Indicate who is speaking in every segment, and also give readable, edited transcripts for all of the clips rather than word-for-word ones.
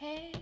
Speaker 1: Hey.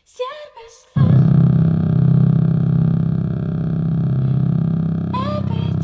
Speaker 1: Serbestlik, ebedi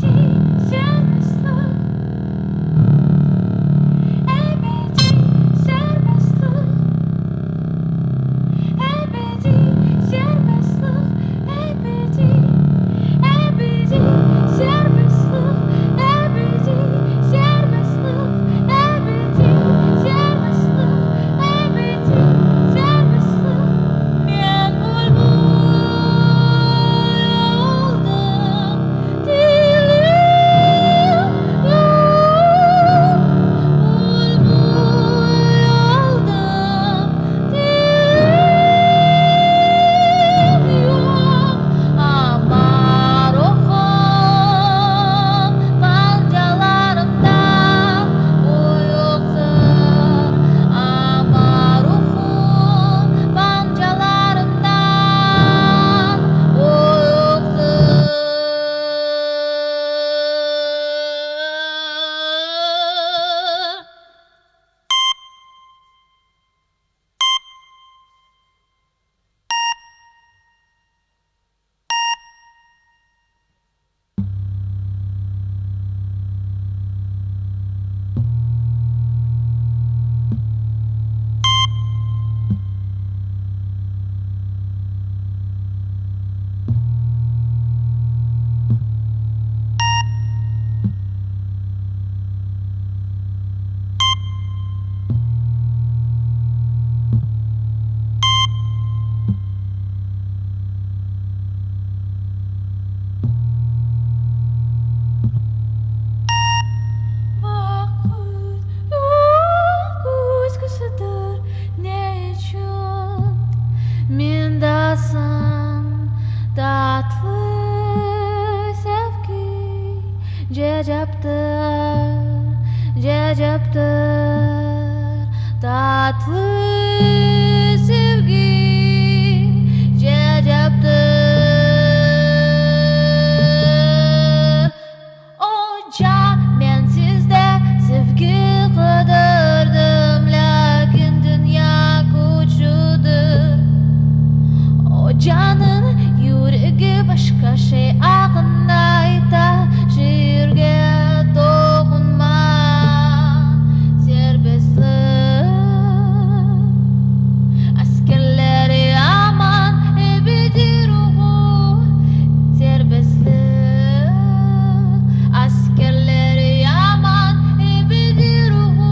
Speaker 1: Acabaktır tatlı sevgi, cecaptır o can. Men sizde sevgi kıdırdım, lakin dünya kuçudur. O canın yüreği başka şey ağında ita, şiirge dokunma. Serbestlik askerleri aman ebedi ruhu. Serbestlik askerleri aman ebedi ruhu.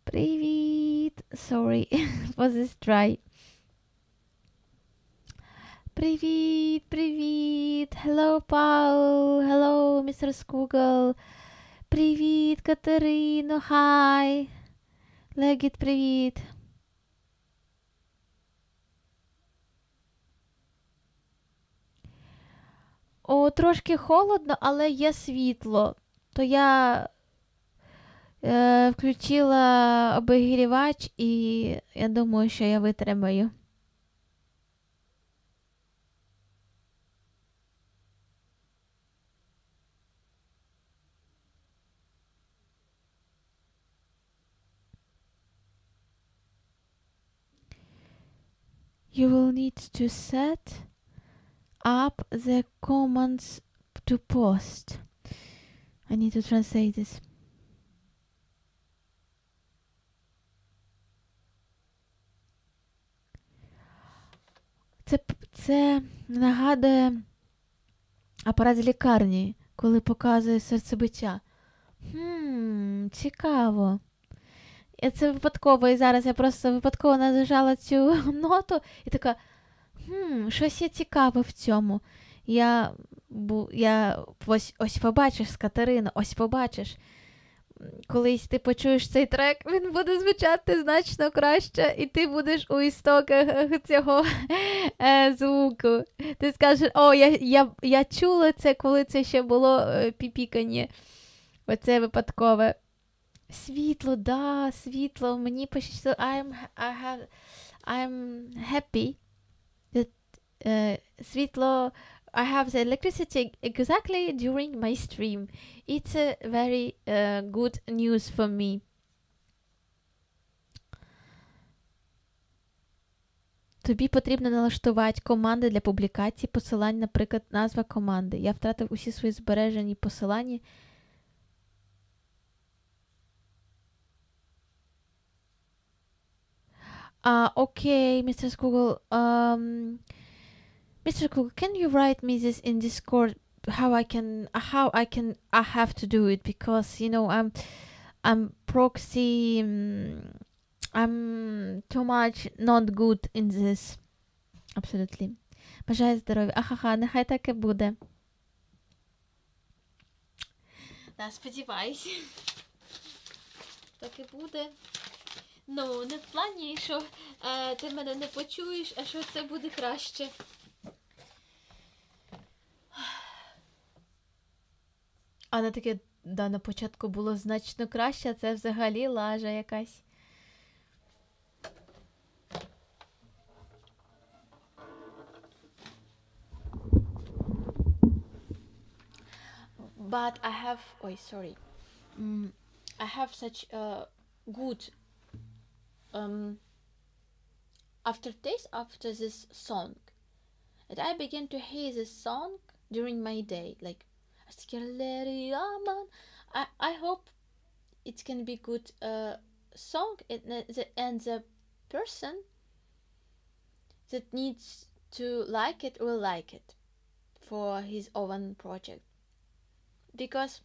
Speaker 1: Привіт! Sorry for this try. Привіт, привіт! Hello, Paul! Hello, Mr. Skugel! Привіт, Катерино! Hi! Легіт, привіт! О, трошки холодно, але є світло. То я включила обігрівач і я думаю, що я витримаю. You will need to set up the commands to post. I need to translate this. Це нагадує апарат з лікарні, коли показує серцебиття. Цікаво. І це випадково, і зараз я просто випадково нажала цю ноту і така, щось є цікаве в цьому. Я ось побачиш, Катерина, ось побачиш. Колись ти почуєш цей трек, він буде звучати значно краще, і ти будеш у істоках цього звуку. Ти скажеш, я чула це, коли це ще було піпікання. Оце випадкове. Світло, да, світло. Мені пощастило. I'm happy that світло. I have the electricity exactly during my stream. It's a very good news for me. Тобі потрібно налаштувати команди для публікації посилань, наприклад, назва команди. Я втратив усі свої збережені посилання. Okay, Mr. Google. Mr. Google, can you write me this in Discord? I have to do it because I'm proxy. I'm too much not good in this. Absolutely. Бажаю здоров'я. Ахаха, нехай так і буде. Да, сподіваюся. Так і буде. Ну, не в плані, що ти мене не почуєш, а що це буде краще. А на таке, да, на початку було значно краще, а це взагалі лажа якась. But I have, I have such a good aftertaste after this song. And I began to hear this song during my day, like I hope it can be good song and the person that needs to like it will like it for his own project, because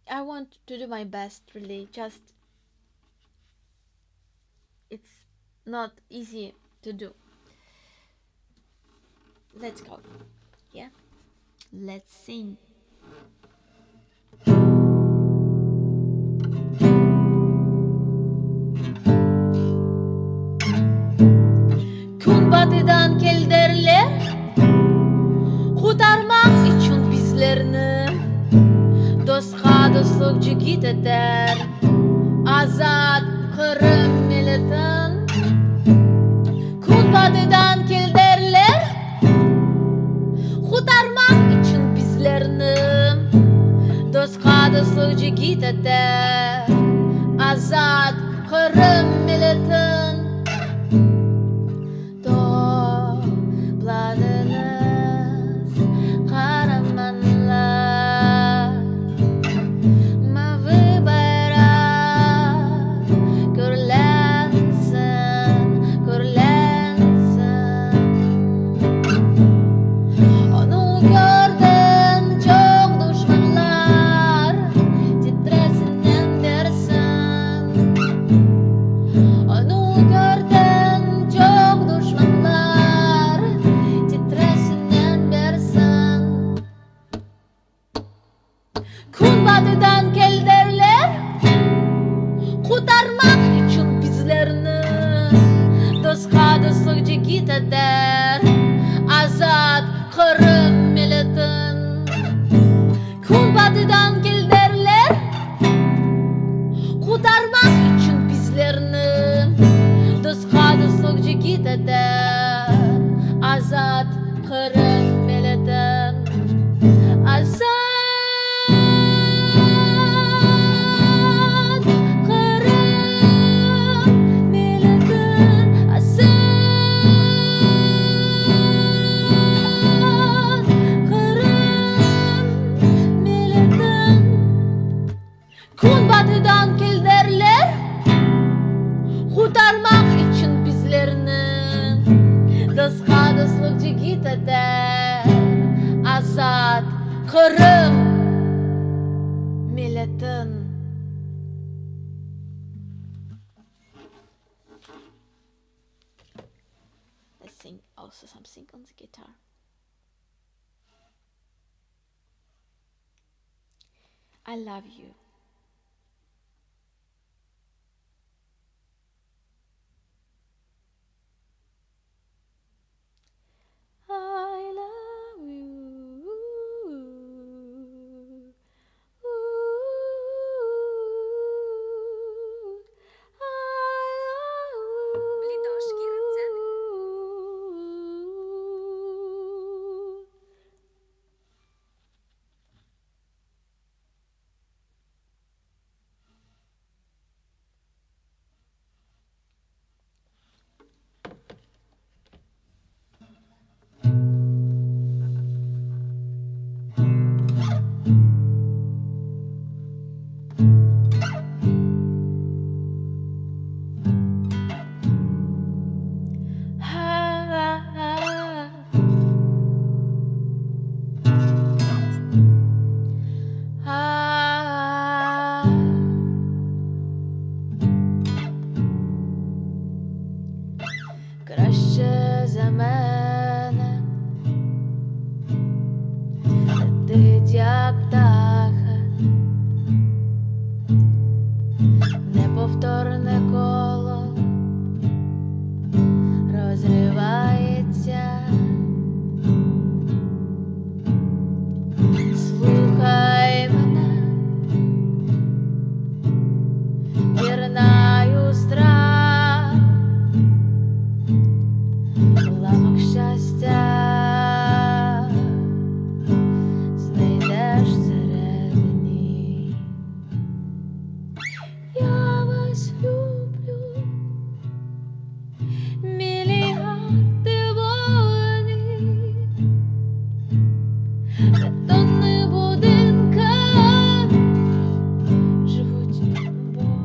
Speaker 1: I want to do my best, really. Just it's not easy to do. Let's go. Yeah, let's sing. Kun batıdan gel derler, kurtarmak için bizlerini. Dostqa dostlukçu git eder, azad Kırım milletin. Kun batıdan gel derler, kurtarmak için bizlerini. Dostqa dostlukçu git eder, azad Kırım milletin. Topladınız kahramanlar, mavi bayrak gürlensin, gürlensin. Onu gördün çok düşmanlar, titresinden dersin. Onu gördün çok düşmanlar, titresinden dersin. Kun batıdan gel derler, kurtarmak için bizlerini. Dostqa dostlukçu git eder, azad Kırım milletin. Kun batıdan gel derler, kurtarmak için bizlerini. Dostqa dostlukçu git eder, azad Kırım milletin. Azad Kun batıdan gel derler, kurtarmak için bizlerini. Dostqa dostlukçu git eder, azad Kırım milletin. Let's sing also something on the guitar. I love you. I love you. Краще за мене летить, як птаха, неповторне коло розривається. Слухай мене, пірнаю страх, уламок щастя знайдеш всередині. Я вас люблю, мільярди воїнів, бетонні будинки живуть Бог.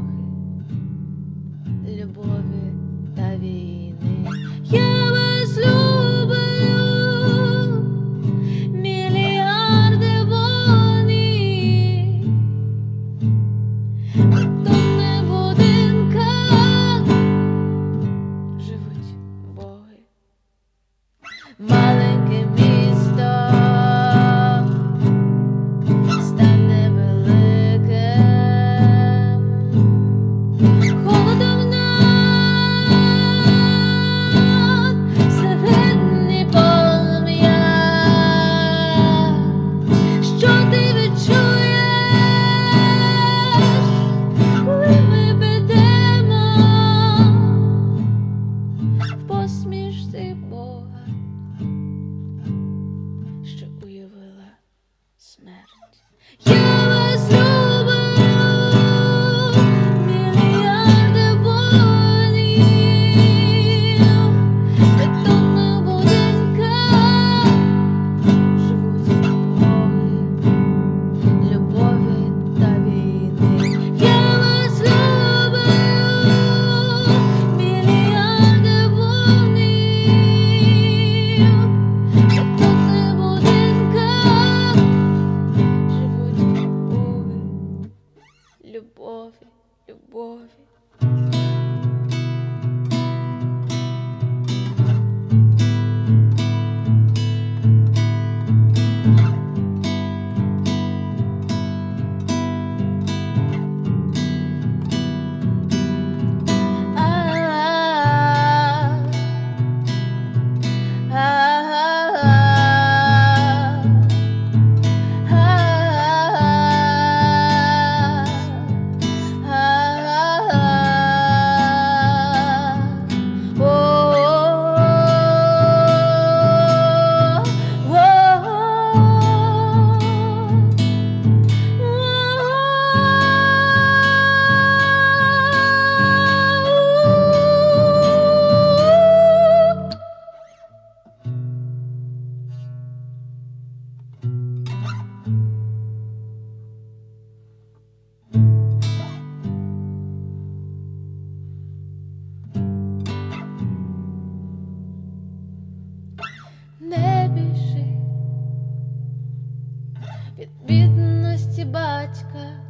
Speaker 1: від бідності батька.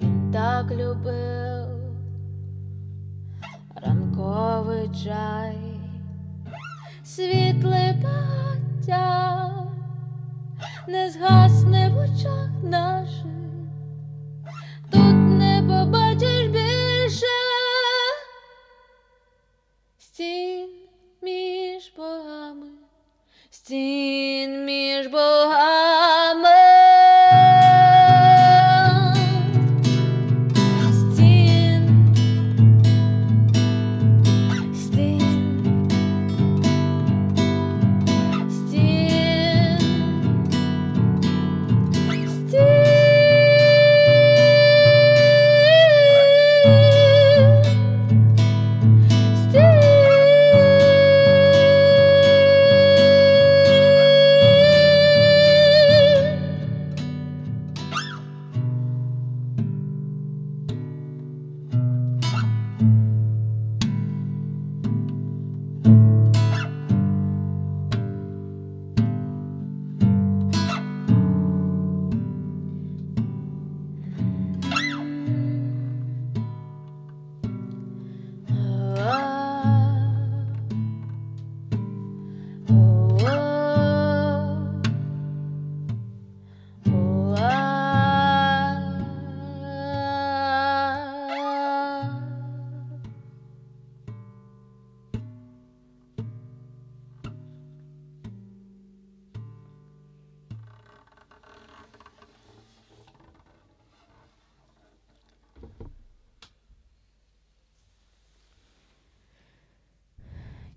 Speaker 1: Він так любив ранковий чай, світле багаття не згасне в очах наших. Тут не побачиш більше стін між богами, стін між богами.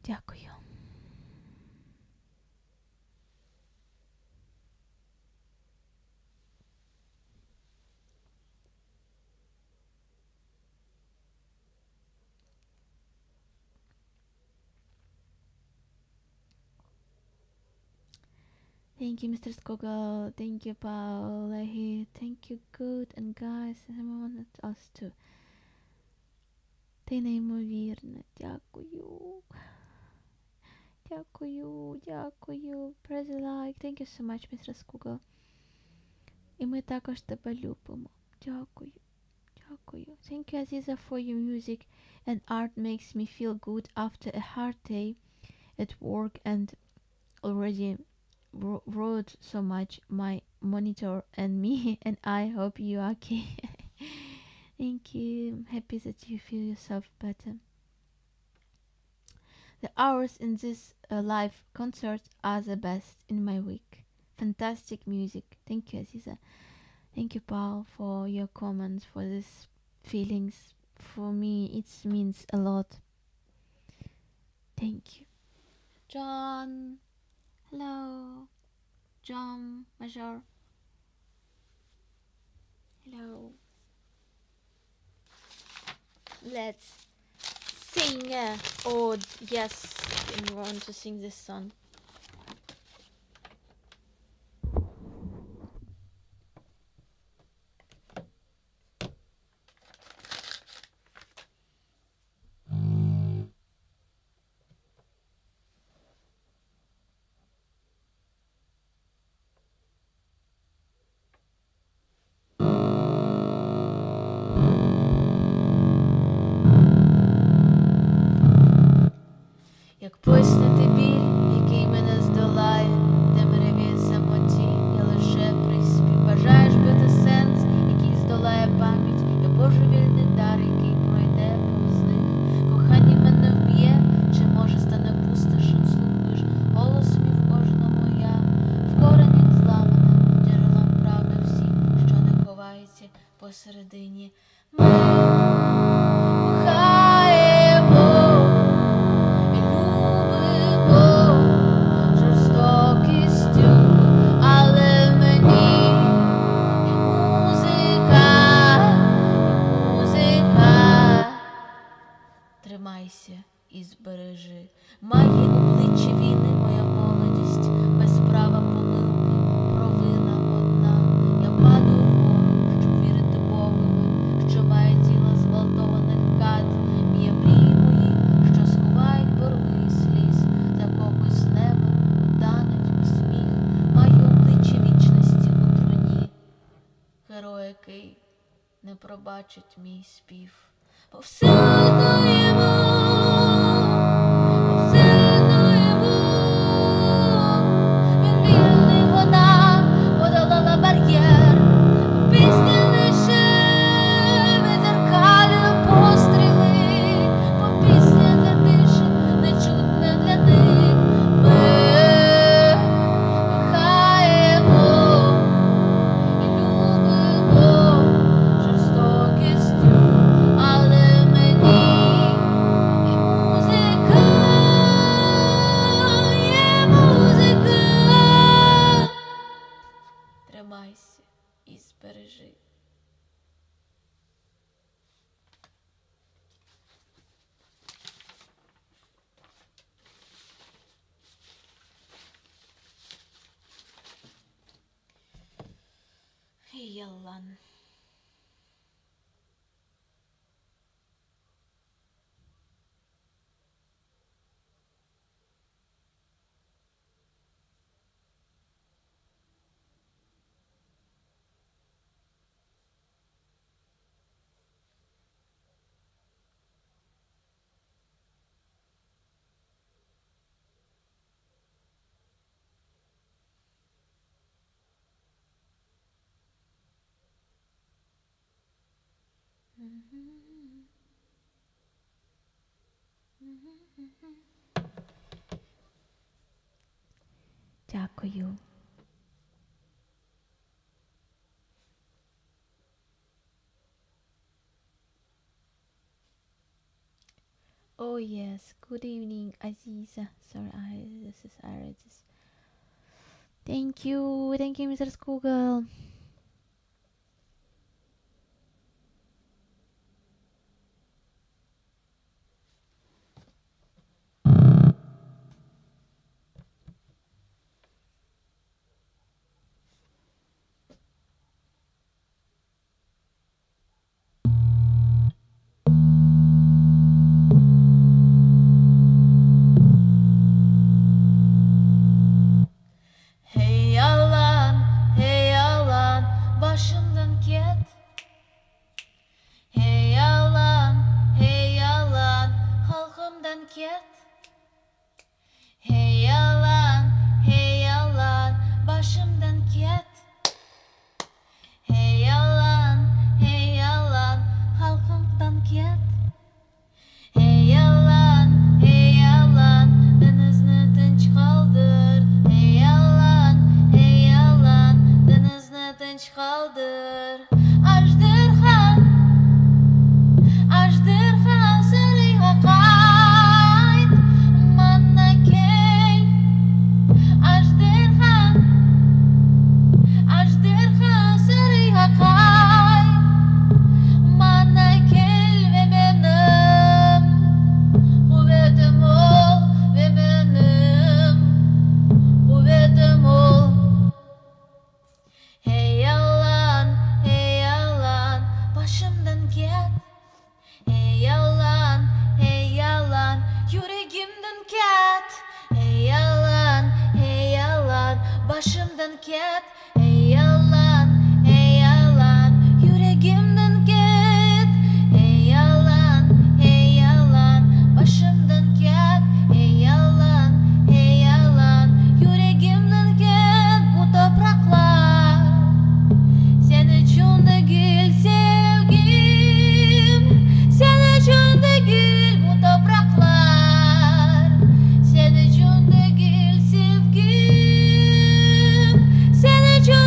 Speaker 1: Дякую. Thank you, Mr. Skogel. Thank you, Paul. Thank you, good and guys. Everyone else too. Ти неймовірна. Дякую. Дякую, дякую. Press a like. Thank you so much, Mr. Skogel. І ми також тебе любимо. Дякую. Дякую. Thank you, Aziza, for your music and art makes me feel good after a hard day at work and already wrote so much my monitor and me and I hope you are okay. Thank you. I'm happy that you feel yourself better. The hours in this live concert are the best in my week. Fantastic music. Thank you, Aziza. Thank you, Paul, for your comments, for these feelings. For me, it means a lot. Thank you. John. Hello. John Major. Hello. Let's sing. Oh, yes. I want to sing this song. Як пояснити біль, який мене здолає, темряві самоті, я лише приспів. Бажаєш бити сенс, який здолає пам'ять, я божевільний дар, який пройде повз них. Кохання мене вб'є, чи може стане пустошем, слухаєш голос мій в кожному я, в корені зламана, джерелом правди всі, що не ховається посередині. Ми кохаємо. Тримайся і збережи. Має обличчя війни моя молодість, без права помилки, провина одна. Я падаю вгору, щоб вірити Богові, що має тіло зґвалтоване. який не пробачить мій спів. Бо все одно йому, бо все одно йому, він вільний, вона подолала бар'єр, пісня лише відзеркалює постріли, бо пісня для тиші нечутна для них. Ми кохаємо і любимо жорстокістю, але мені і музика, є музика. Тримайся і збережи. Ялан. Дякую. Oh yes, good evening, Aziza. Sorry, this is Iris. Thank you, Mr. Google. Hey yalan, başımdan ket. Hey yalan, halkımdan ket. Hey yalan, başımdan ket. Hey yalan, halkımdan ket. Hey yalan, denizni tinch qoldir. Hey yalan, denizni tinch qoldir. Аждырхан сырыйга qayt, manna kel. Аждырхан сырыйга qayt, manna kel ve benim kuvvetim ol, ve benim kuvvetim ol. Hey yalan, başımdan ket. Hey yalan, yüreğimden ket. Hey yalan, başımdan ket. Hey yalan, yüreğimden ket. Hey yalan, başımdan ket. Hey yalan, yüreğimden ket. Bu topraklar sen için değil sevgim, sen için değil bu topraklar, sen için değil sevgim, sen için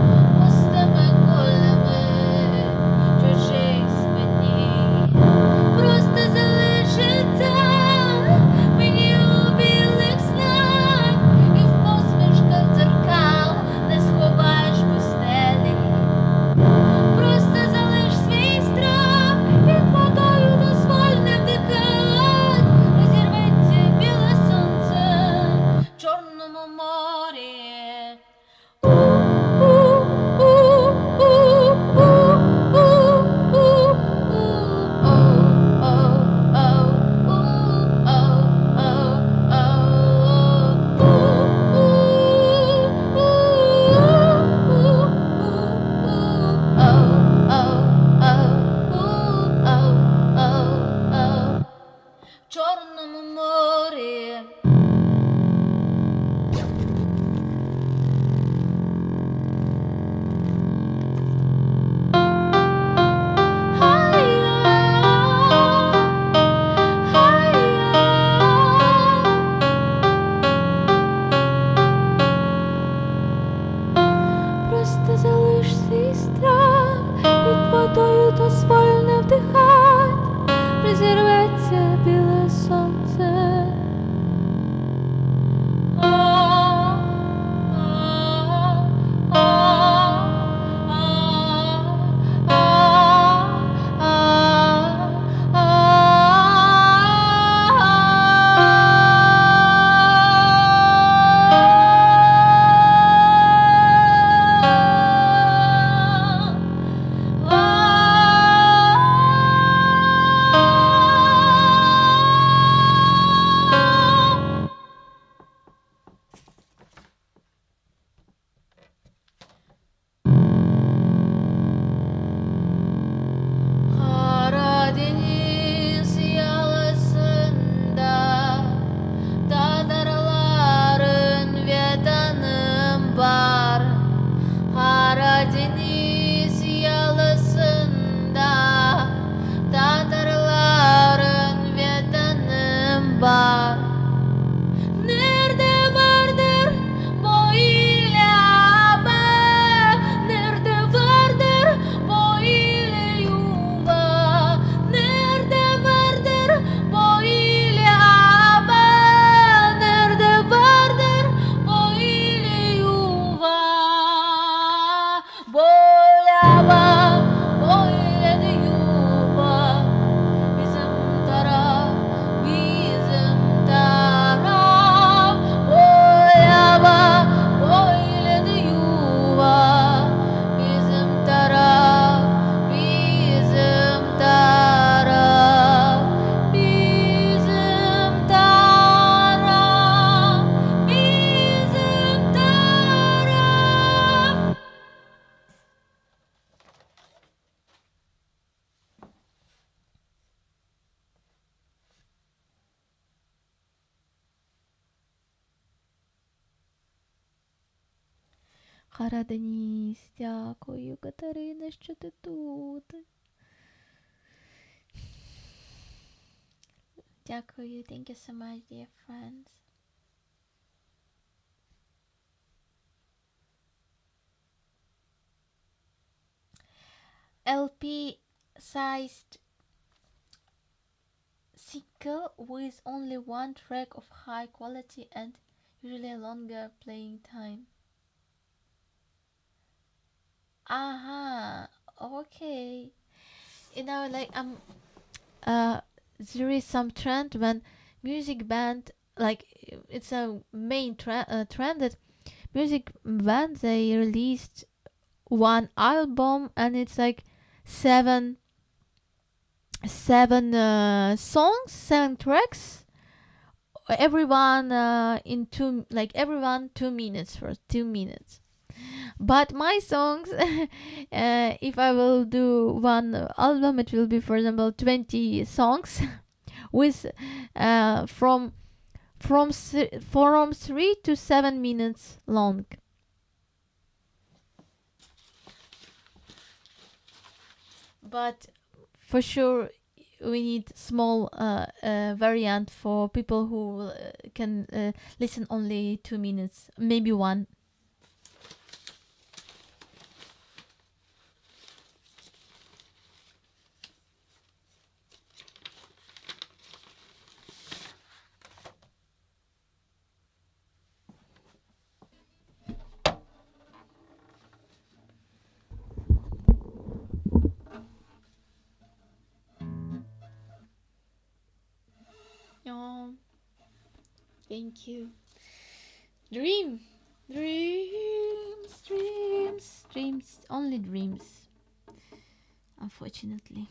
Speaker 1: Кара Денис, дякую, Катерина, що ти тут. Дякую, thank you so much, dear friends. LP-sized single with only one track of high quality and usually longer playing time. Aha, okay. Like there is some trend when music band, like it's a main trend that music band, they released one album and it's like seven songs, 7 tracks, everyone everyone 2 minutes, for 2 minutes. But my songs, if I will do one album, it will be, for example, 20 songs with from 3 to 7 minutes long. But for sure we need small variant for people who can listen only 2 minutes, maybe one. Oh, thank you. Dreams, only dreams, unfortunately.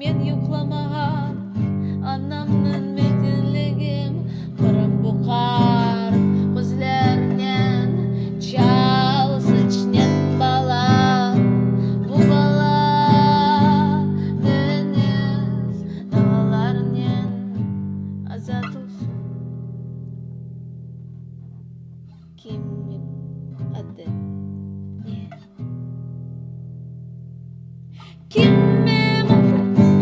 Speaker 1: мен юқламаған анамның метелегім қырым бұқар көзлерінен чал сычнен бала бұл бала дениз далаларынан азат olsun kimin adı ne kimin adı ne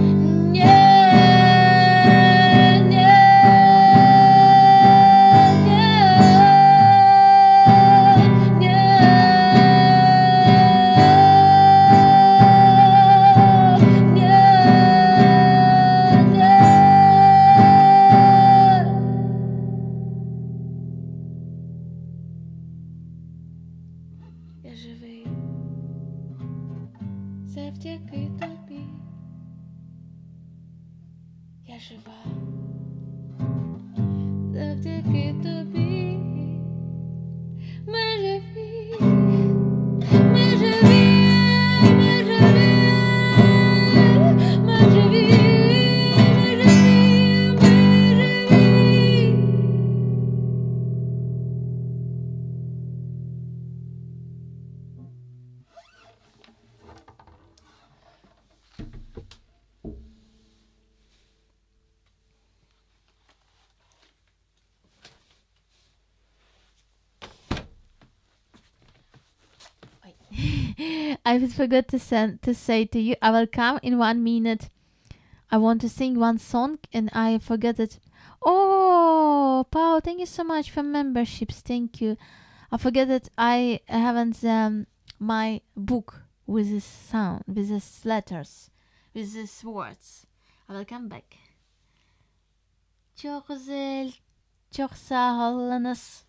Speaker 1: Я живий завдяки тобі. Я жива завдяки тобі. Ми живі, ми живі, ми живі, ми живі, ми живі, ми живі. I forgot to say to you, I will come in 1 minute. I want to sing one song and I forgot it. Oh, Pau, thank you so much for memberships. Thank you. I forget that I haven't my book with this sound, with these letters, with these words. I will come back. Çok güzel. Çok sağ olunuz.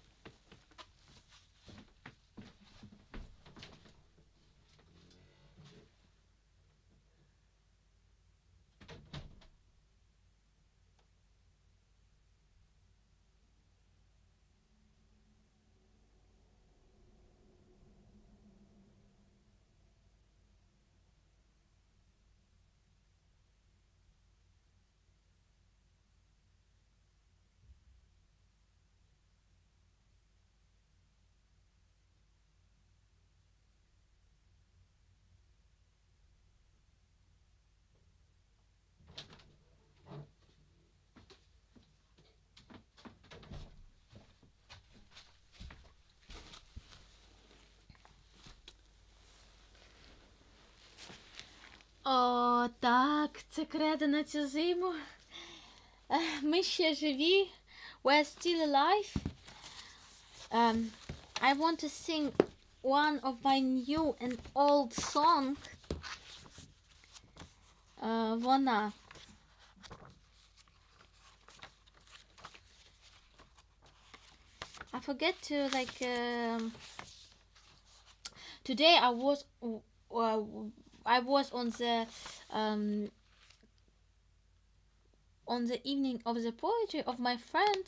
Speaker 1: О, так, це кредо на цю зиму. Ми ще живі. We're still alive. I want to sing one of my new and old song. Вона. I forget to today I was on the evening of the poetry of my friend,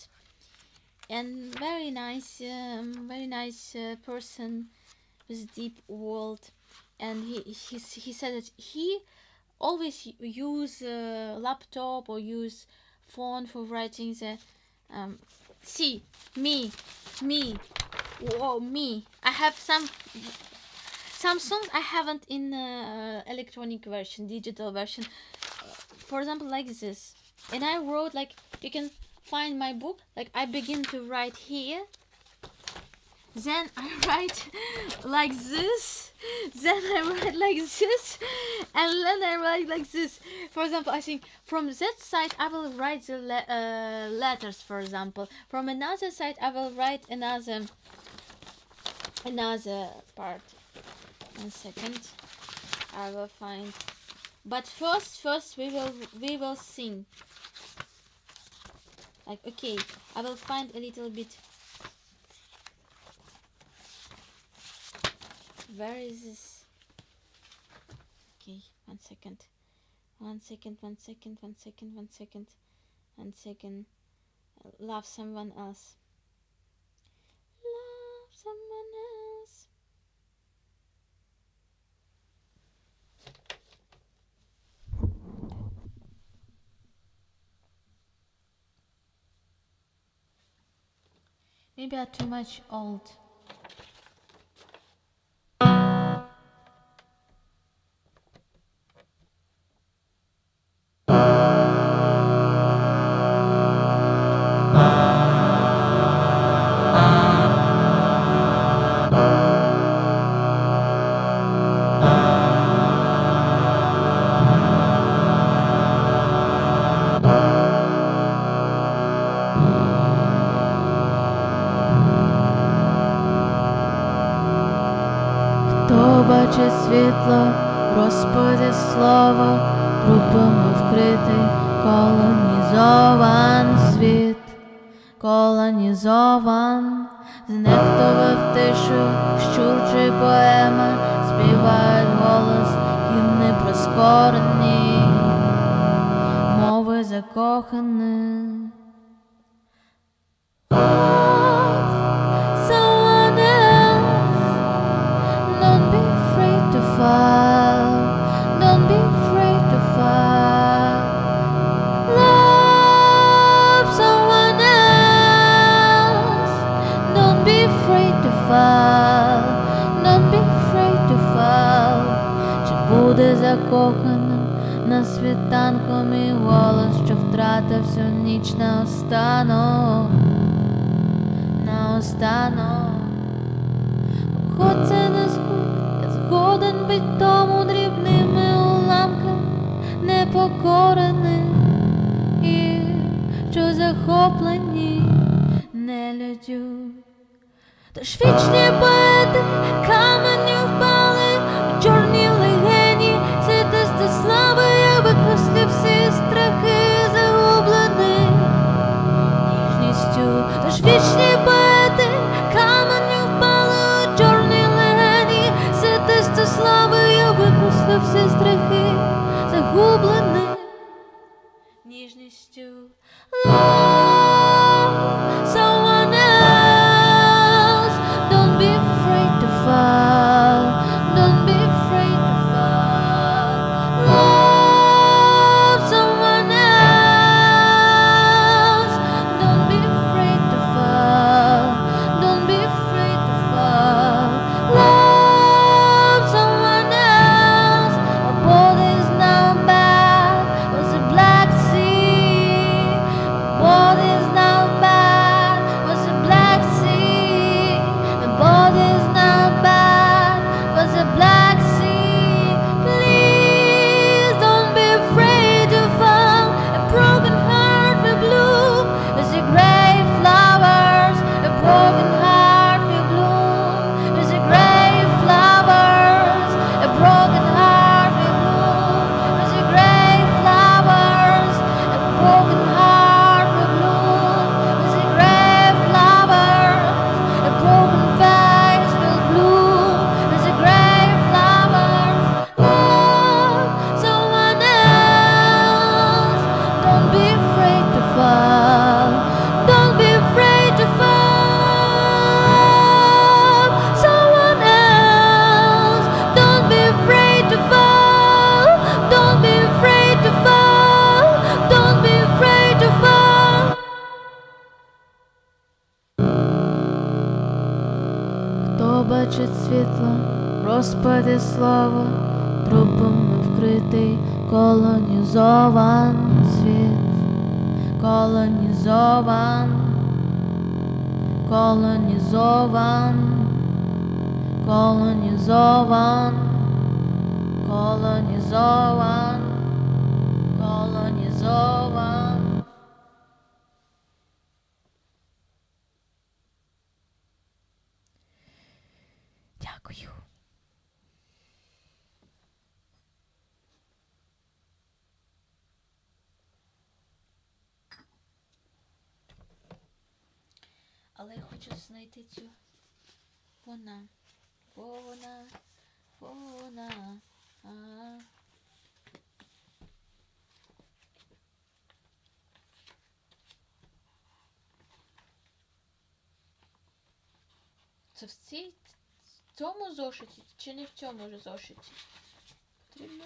Speaker 1: and very nice person with deep world, and he said that he always use laptop or use phone for writing the see me whoa me. I have some songs I haven't in electronic version, digital version, for example like this, and I wrote like, you can find my book, like I begin to write here, then I write like this, then I write like this, and then I write like this. For example, I think from that side I will write the letters, for example. From another side I will write another part. 1 second, I will find. But first we will sing. Like, okay, I will find a little bit. Where is this? Okay, 1 second. 1 second, 1 second, 1 second, 1 second, 1 second. Love someone else. Love someone else. Maybe I'm too much old. Хто бачить світло в розпаді слова, трупами вкритий колонізован світ, колонізован, знехтував тишу, щурчий поема, співають голос гімни проскорені, мови закоханих. Someone else, don't be afraid to fall, don't be afraid to fall. Love someone else, don't be afraid to fall, don't be afraid to fall. Чи буде закоханим на світанку мій голос, що втратив всю ніч наостанок, наостанок. Хоч це не згоден, я згоден бить тому дрібними уламками непокорених і що захоплені нелюддю. Тож вічні поети каменю впали в чорні легені, світисті слави, я викреслив всі страхи загублені ніжністю. Тож вічні поети каменю впали в чорні легені, світисті слави, я викреслив всі страхи загублені ніжністю. Love someone else, don't be afraid to fall, don't be afraid to fall. Love someone else, don't be afraid to fall, don't be afraid to fall. Love someone else, our bodies now bad was a black sea, bodies now bad was a black sea, the bodies now bad was a black sea. Please don't be afraid to fall, a broken heart will bloom as the gray flowers, a broken heart will bloom as the gray flowers, a broken heart will bloom as the gray flowers, a broken heart will bloom as the gray flowers, a broken face will bloom as the gray flowers. Love someone else, don't be afraid to fall, don't be afraid to fall. Someone else, don't be afraid to fall, don't be afraid to fall, don't be afraid to fall. Хто бачить світло в розпаді слова, трупами вкритий колонізован світ, колонізован, колонізован, колонізован, колонізован, колонізован. Дякую. Але я хочу знайти цю. Вона. Це в цьому зошиті чи не в цьому ж зошиті? Потрібно?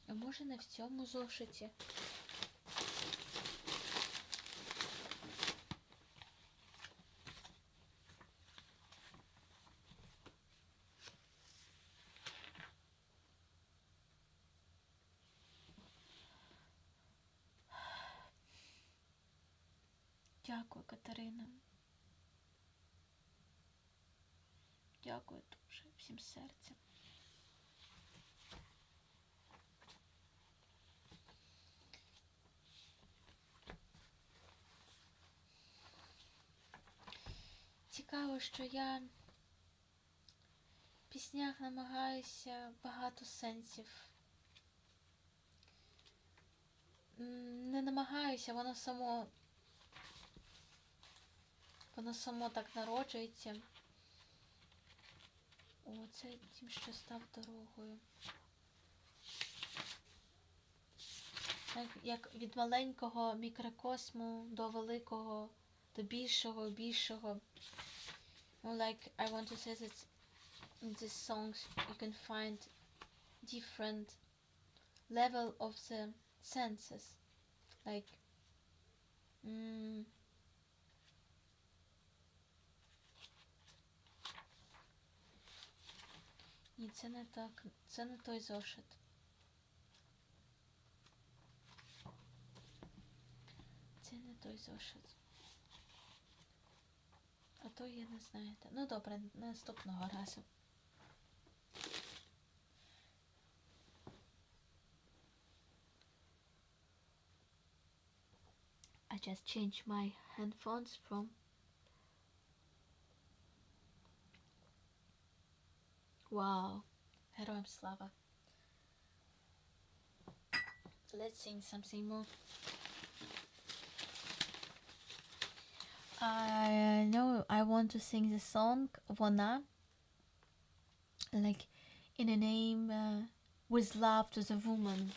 Speaker 1: А може не в цьому зошиті. Дякую, Катерина. Дякую дуже всім серцем. Цікаво, що я в піснях намагаюся багато сенсів. Не намагаюся, воно само так народжується. О, це тим, що став дорогою. Як від маленького мікрокосму до великого, до більшого. Like, I want to say that in these songs you can find different level of the senses. Like, ні, це не так, це не той зошит. Це не той зошит. А то є, не знаєте. Ну добре, наступного разу. I just changed my headphones from Wow, героям слава. Let's sing something more. I know I want to sing the song Вона, like in a name with love to the woman.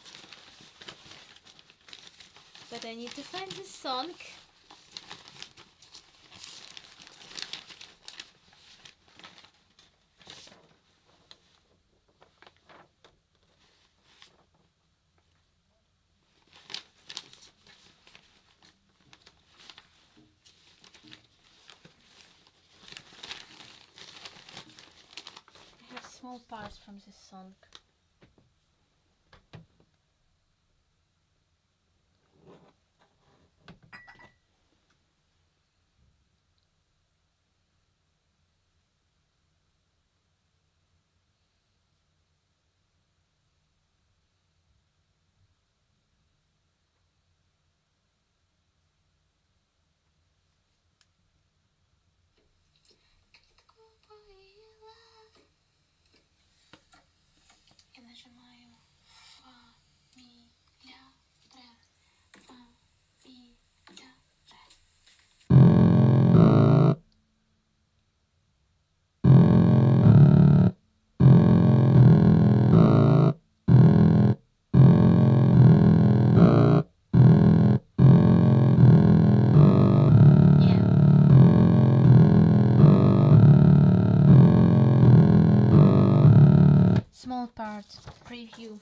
Speaker 1: But I need to find this song. Small parts from this song. Я нажимаю фа, ми, ля, ре, фа, ми, ля, ре. Small parts, preview.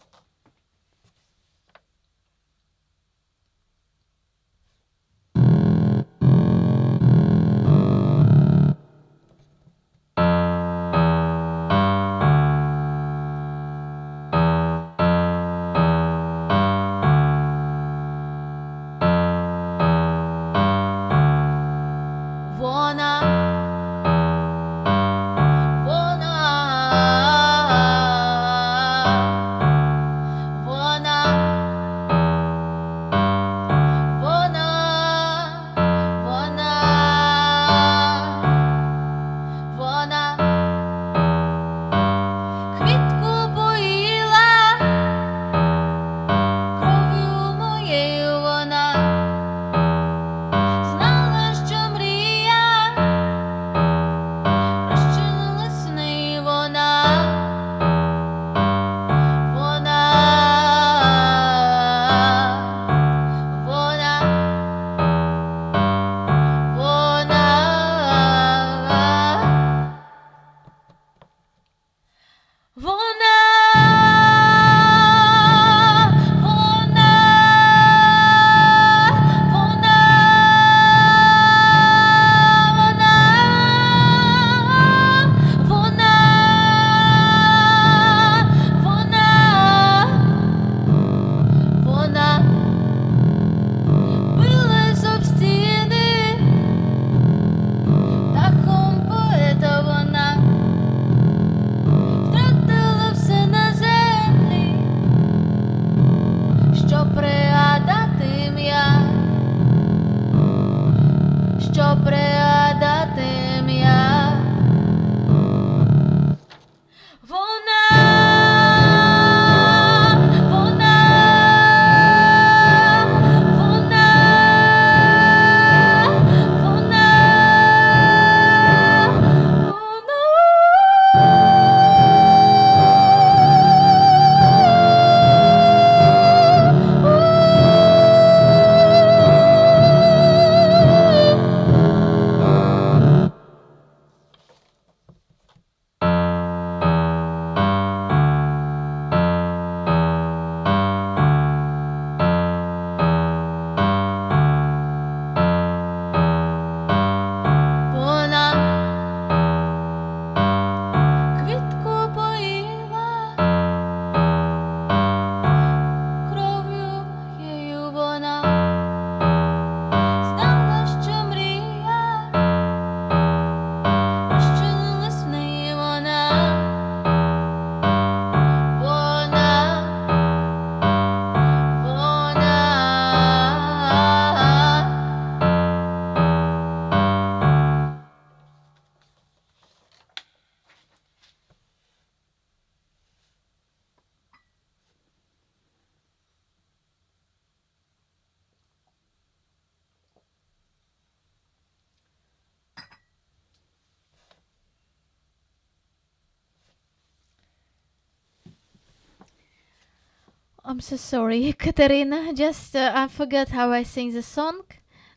Speaker 1: I'm so sorry, Katerina. Just I forgot how I sing the song.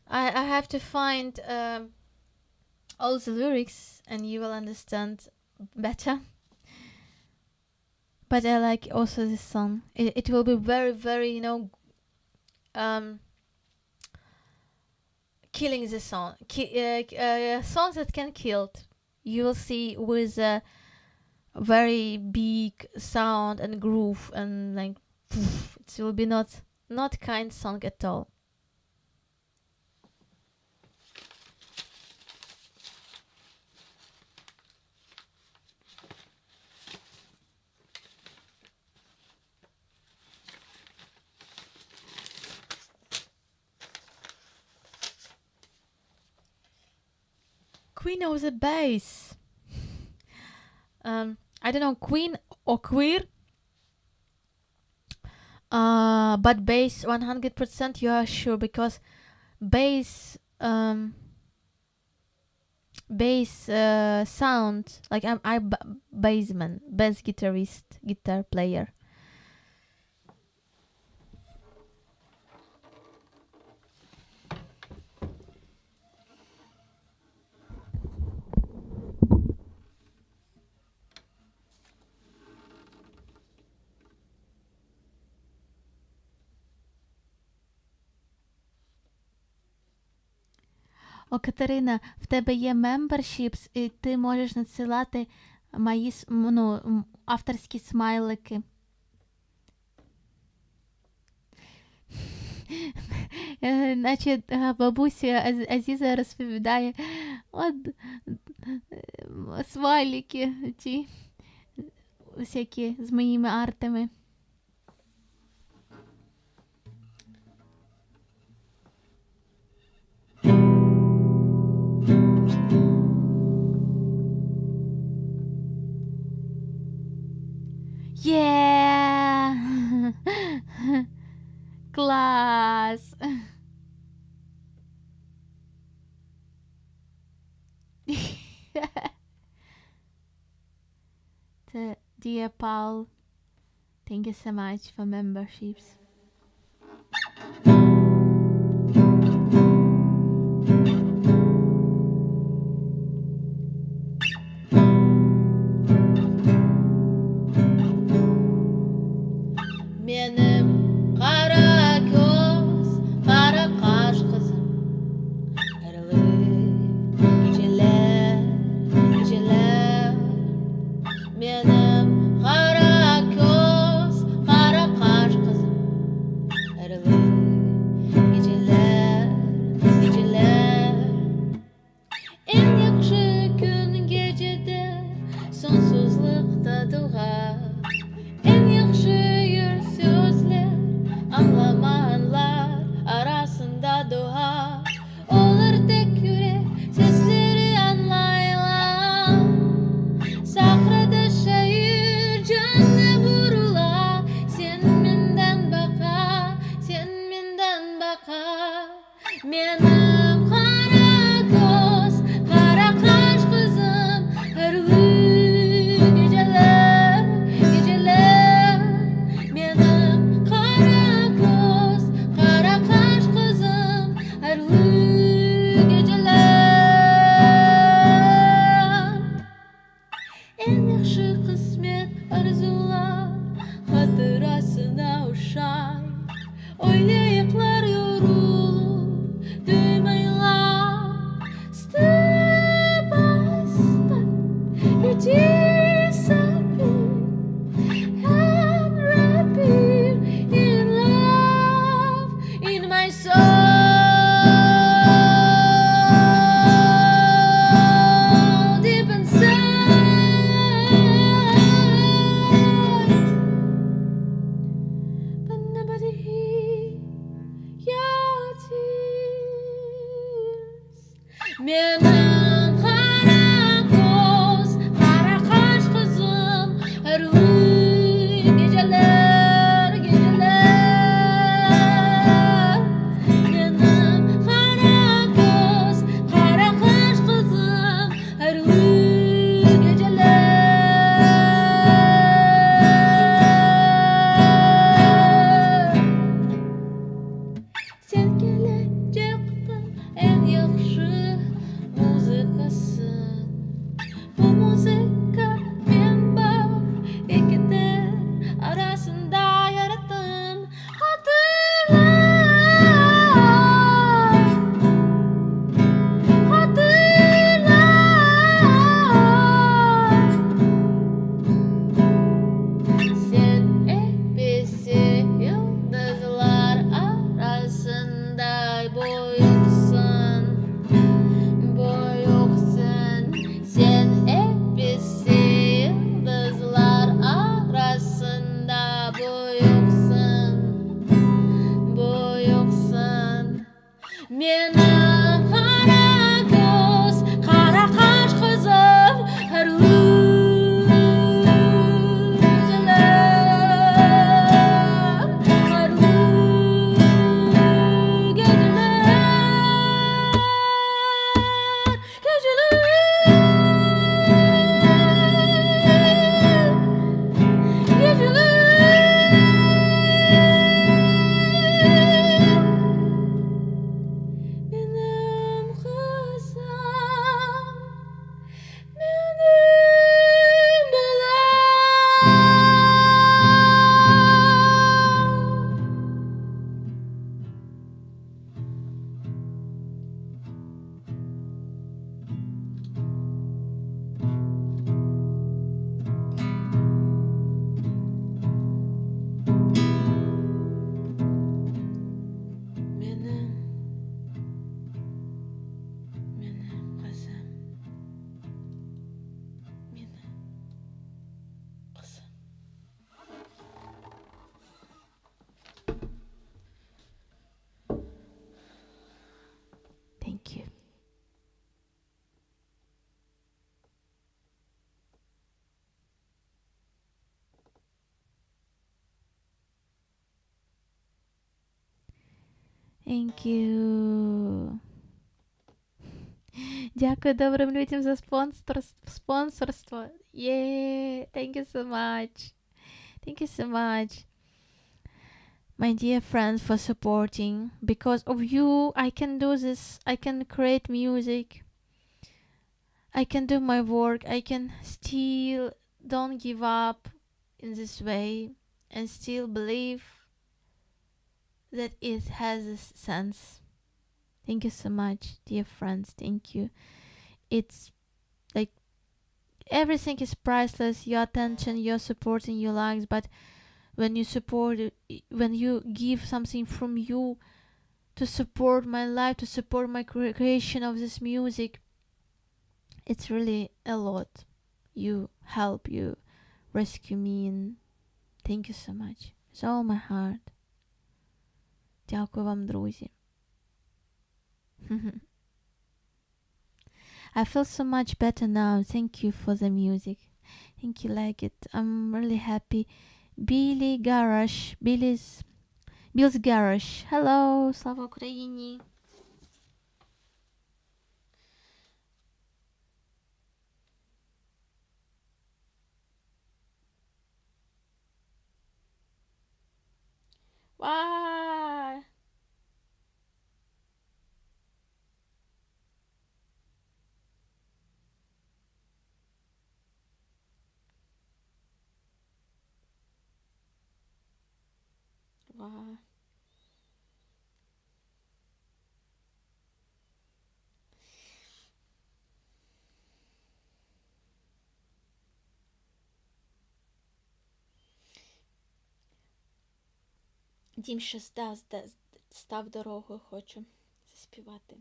Speaker 1: I have to find all the lyrics, and you will understand better. But I like also this song. It will be very, very, um, killing the song. Songs that can kill. You will see with a very big sound and groove and like it will be not kind song at all. Queen of the bass. I don't know, queen or queer. But bass 100% you are sure, because bass sound like I'm bassman, bass guitarist, guitar player. О, Катерина, в тебе є memberships, і ти можеш надсилати мої авторські смайлики. Наче бабуся Азіза розповідає, от смайлики ті всякі з моїми артами. Yeah! Клас! Dear Paul, thank you so much for memberships. Thank you. Дякую добрим людям за спонсорство. Yeah, thank you so much. Thank you so much, my dear friends, for supporting. Because of you, I can do this. I can create music. I can do my work. I can still don't give up in this way and still believe that it has a sense. Thank you so much, dear friends. Thank you. It's like everything is priceless. Your attention, your support, and your likes. But when you support, when you give something from you to support my life, to support my creation of this music, it's really a lot. You help, you rescue me, and thank you so much. With all my heart. Дякую вам, друзі. I feel so much better now. Thank you for the music. Thank you, like it. I'm really happy. Bill's Garage. Hello, слава Україні. Wow. Wow. Дім ще став дорогою, хочу заспівати.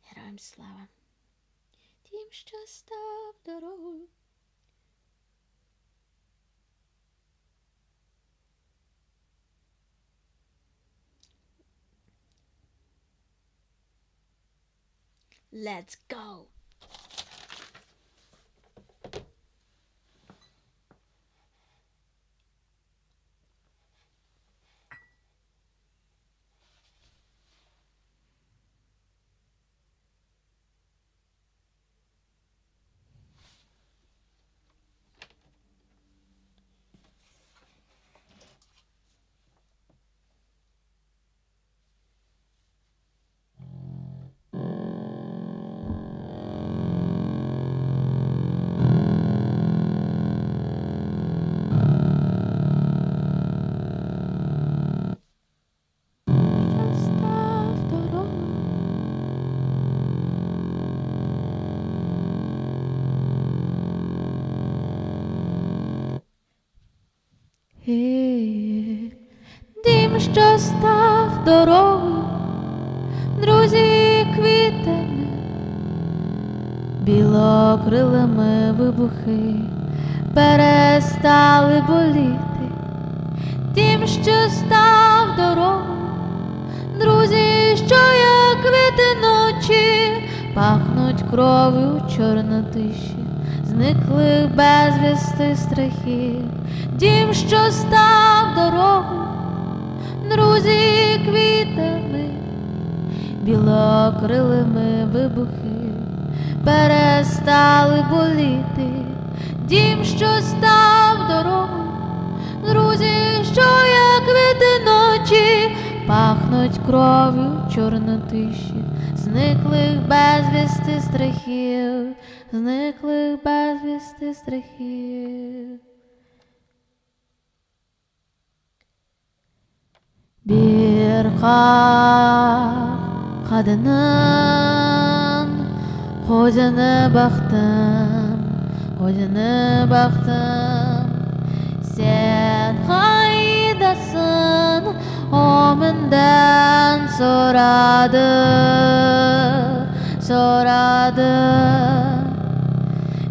Speaker 1: Героям слава. Дім, що став дорогою. Let's go! Дім, що став дорогою, друзі, квітами, білокрилими вибухи перестали боліти. Дім, що став дорогою, друзі, що як квіти ночі, пахнуть кров'ю чорнотиші, зниклих безвісти страхів. Дім, що став дорогою, друзі, квітами, білокрилими вибухи перестали боліти. Дім, що став дорогою, друзі, що як квіти ночі, пахнуть кров'ю чорнотиші, зниклих безвісти страхів, зниклих безвісти страхів. Bir kadının hocana baktım, sen kaydasın, o benden soradı.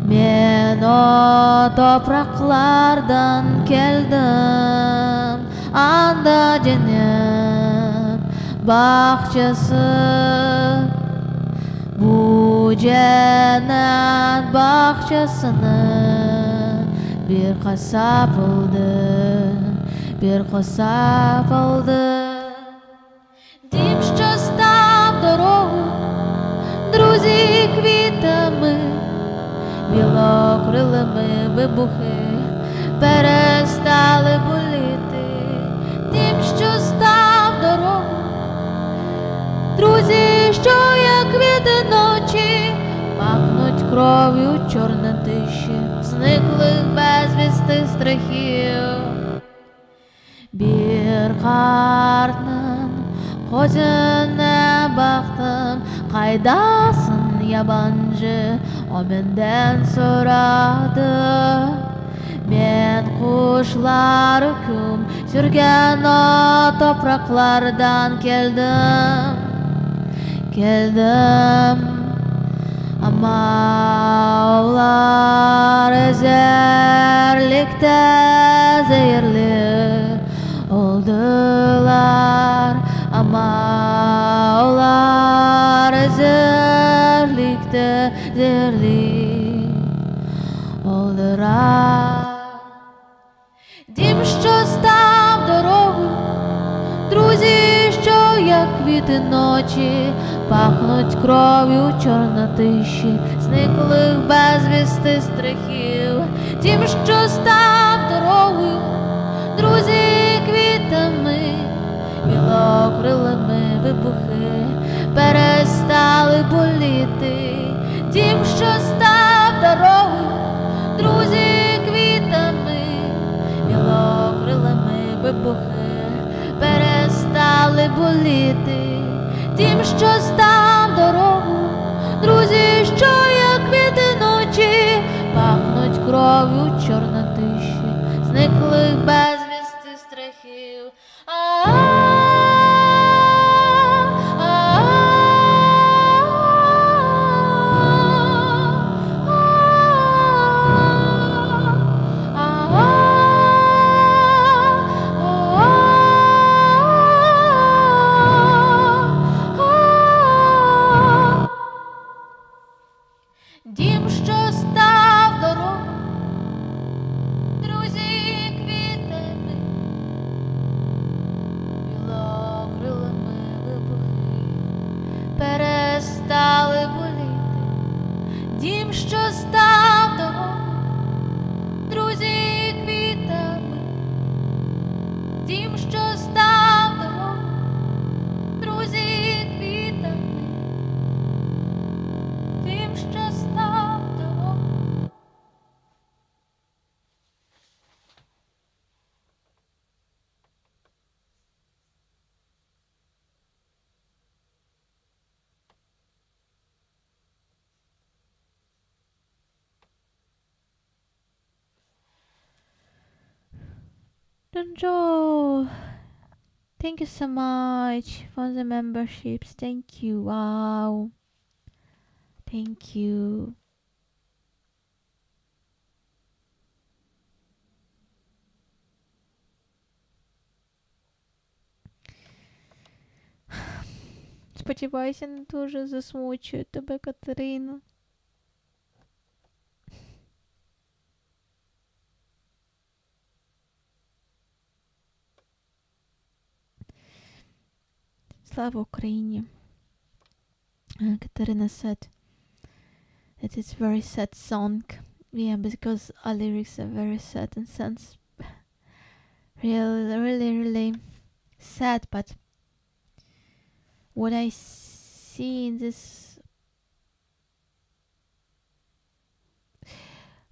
Speaker 1: Ben o topraklardan geldim, anda cennet bahçesi, bu cennet bahçesini bir kasap buldu, bir коса полди. Дім, що став дорогу, друзі квітами, білокрилими вибухи перестали боліти. Дім, що став дорогу, друзі, що як квіти ночі, пахнуть кров'ю чорна тиші зниклих безвісти страхів. Bir kartın gözüne baktım, kaydasın yabancı, o benden soradı. Ben kuşlar hüküm sürgen o topraklardan geldim. Ama onlar ezerlikte zehirli oldular, ama onlar ezerlikte zehirli oldular. Дім, що став дорогу, друзі, що як квіти ночі, пахнуть кров'ю чорнотиші зниклих безвісти страхів. Дім, що став дорогою, друзі квітами, білокрилими вибухи перестали боліти. Дім, що став дорогою, друзі квітами, білокрилими вибухи перестали боліти. Дім, що став дорогу, друзі, що як квіти ночі, пахнуть кров'ю чорнотиші зниклих безвісти страхів. Дім, що став дорогу, друзі квітами, білокрилими вибухи перестали боліти. Дім, що став дорогу, друзі квітами, дім, що став дорогу, друзі квітами, дім, що став дорогу. Donjo, thank you so much for the memberships. Thank you. Wow. Thank you. Сподіваюся, не дуже засмучую тебе, Катерино. Слава Україні. Katerina said that it's a very sad song. Yeah, because our lyrics are very sad in sense. Really sad, but what I see in this,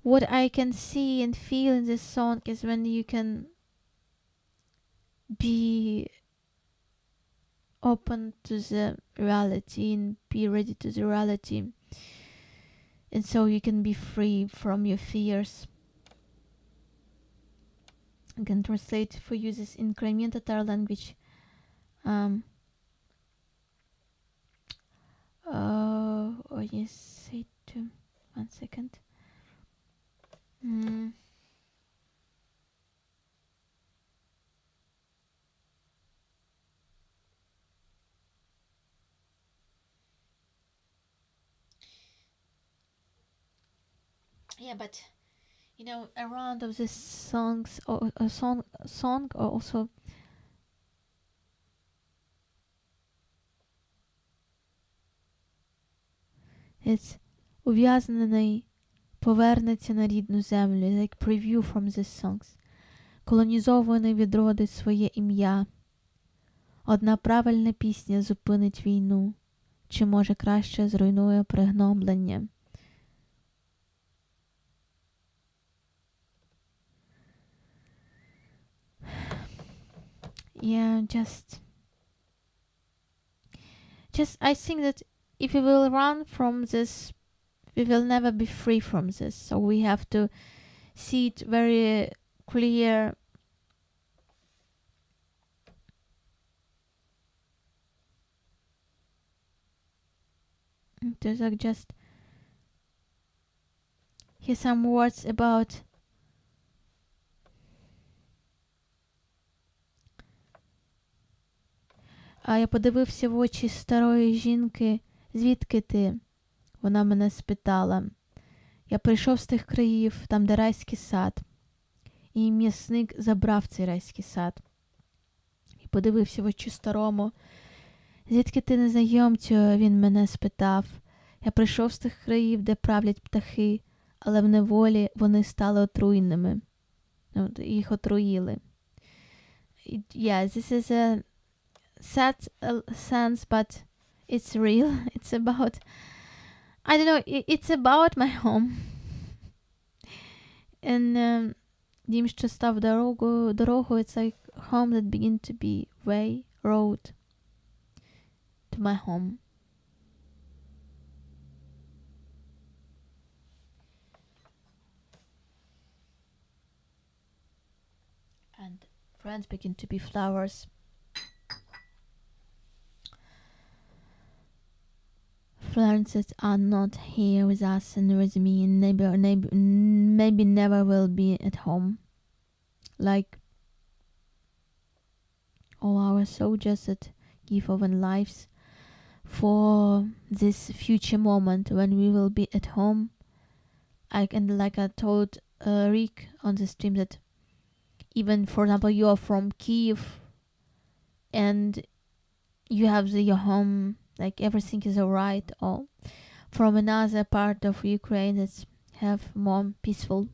Speaker 1: what I can see and feel in this song is when you can be open to the reality and be ready to the reality, and so you can be free from your fears. I can translate for you this in Crimean Tatar language. Oh yes, say to 1 second. Yeah, but a round of these songs, or a song also. It's ув'язнений повернеться на рідну землю, like preview from these songs. Колонізований відродить своє ім'я. Одна правильна пісня зупинить війну, чи може краще зруйнує пригноблення. Yeah, just I think that if we will run from this, we will never be free from this. So we have to see it very clear. There's like just hear some words about А я подивився в очі старої жінки. Звідки ти? Вона мене спитала. Я прийшов з тих країв, там де райський сад. І м'ясник забрав цей райський сад. І подивився в очі старому. Звідки ти, незнайомцю? Він мене спитав. Я прийшов з тих країв, де правлять птахи, але в неволі вони стали отруйними. Їх отруїли. Yeah, this is a sad sense, but it's real. It's about, I don't know, it's about my home. And дім, що став дорогою, it's like home that begin to be way, road to my home. And friends begin to be flowers. Friends that are not here with us and with me, and maybe never will be at home. Like all our soldiers that give our lives for this future moment when we will be at home. Like I told Rick on the stream, that even, for example, you are from Kiev and you have your home, like everything is alright, or from another part of Ukraine that have more peaceful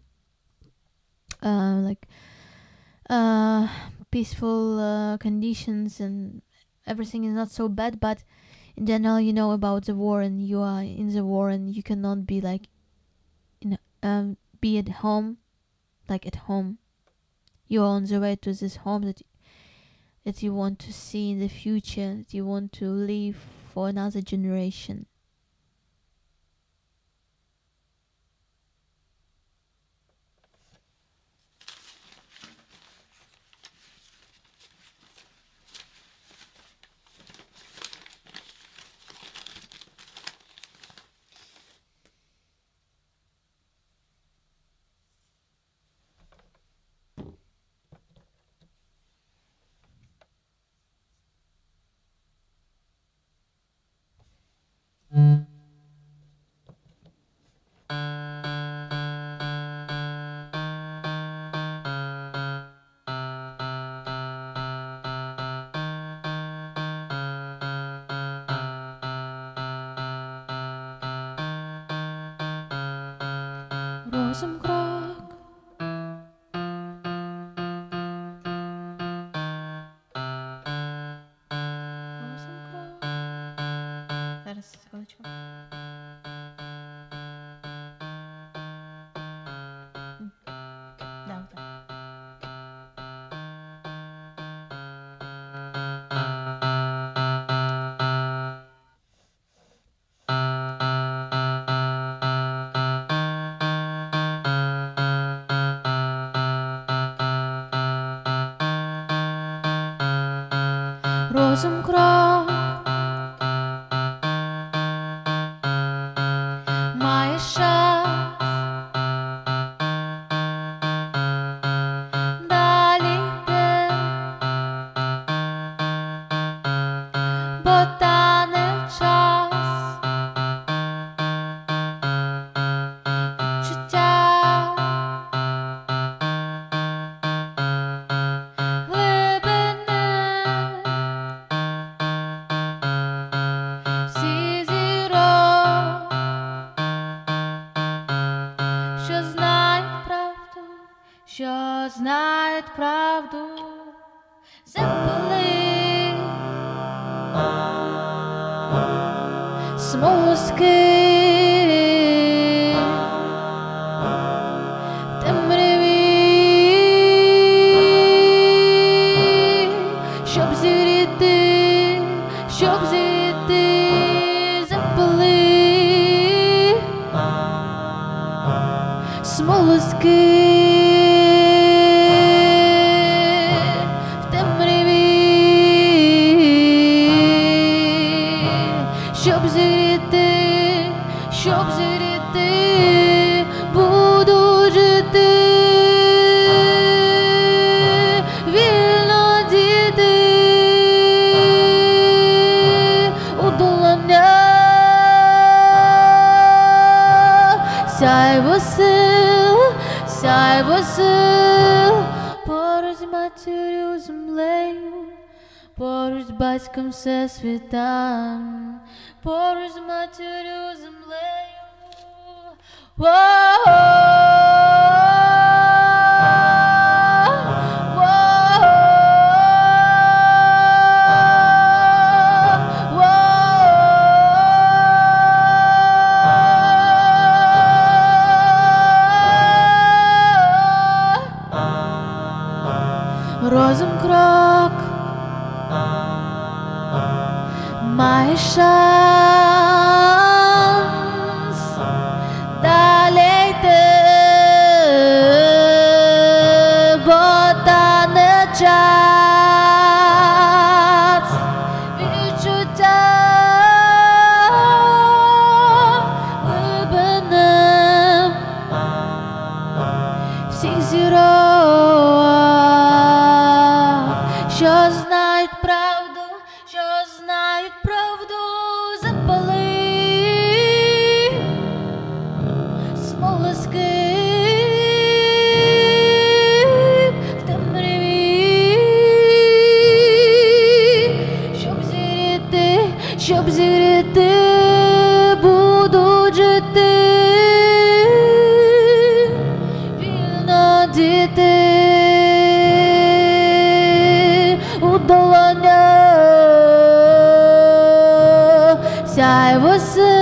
Speaker 1: peaceful conditions, and everything is not so bad, but in general you know about the war and you are in the war and you cannot be like be at home, like at home. You are on the way to this home that you want to see in the future, that you want to live for another generation. Rosenkrog. Зараз, секундочку. Да, вот так. знають правду, запали смолоски в темряві, щоб зіріти, запали смолоски в темряві, щоб зіріти, буду жити, вільно діти, у долонях сяйво сил, поруч з матір'ю землею, поруч з батьком всесвітам, поруч з матір'ю землею. Розум крок, маєш шанс далі йти, бо тане час, відчуття глибинем всіх зірок, що знають правду, запали смолоски в темряві, щоб зіріти, будуть жити, вільно діти, у долонях сяйво сил.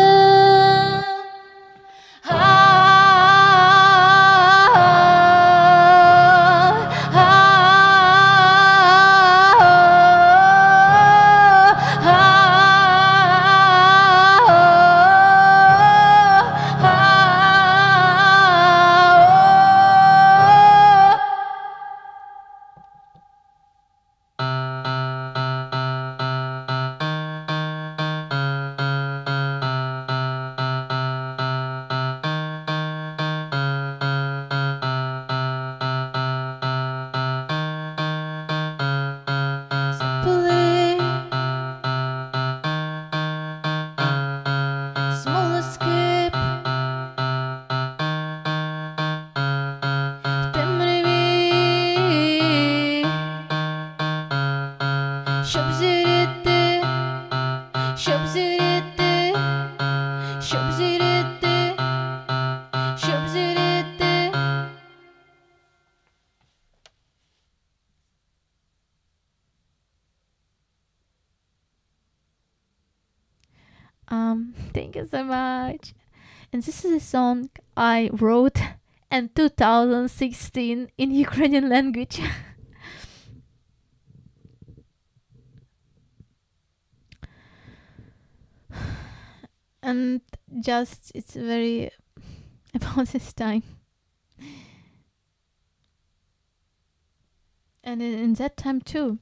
Speaker 1: Thank you so much. And this is a song I wrote in 2016 in Ukrainian language. And just it's very about this time. And in that time too.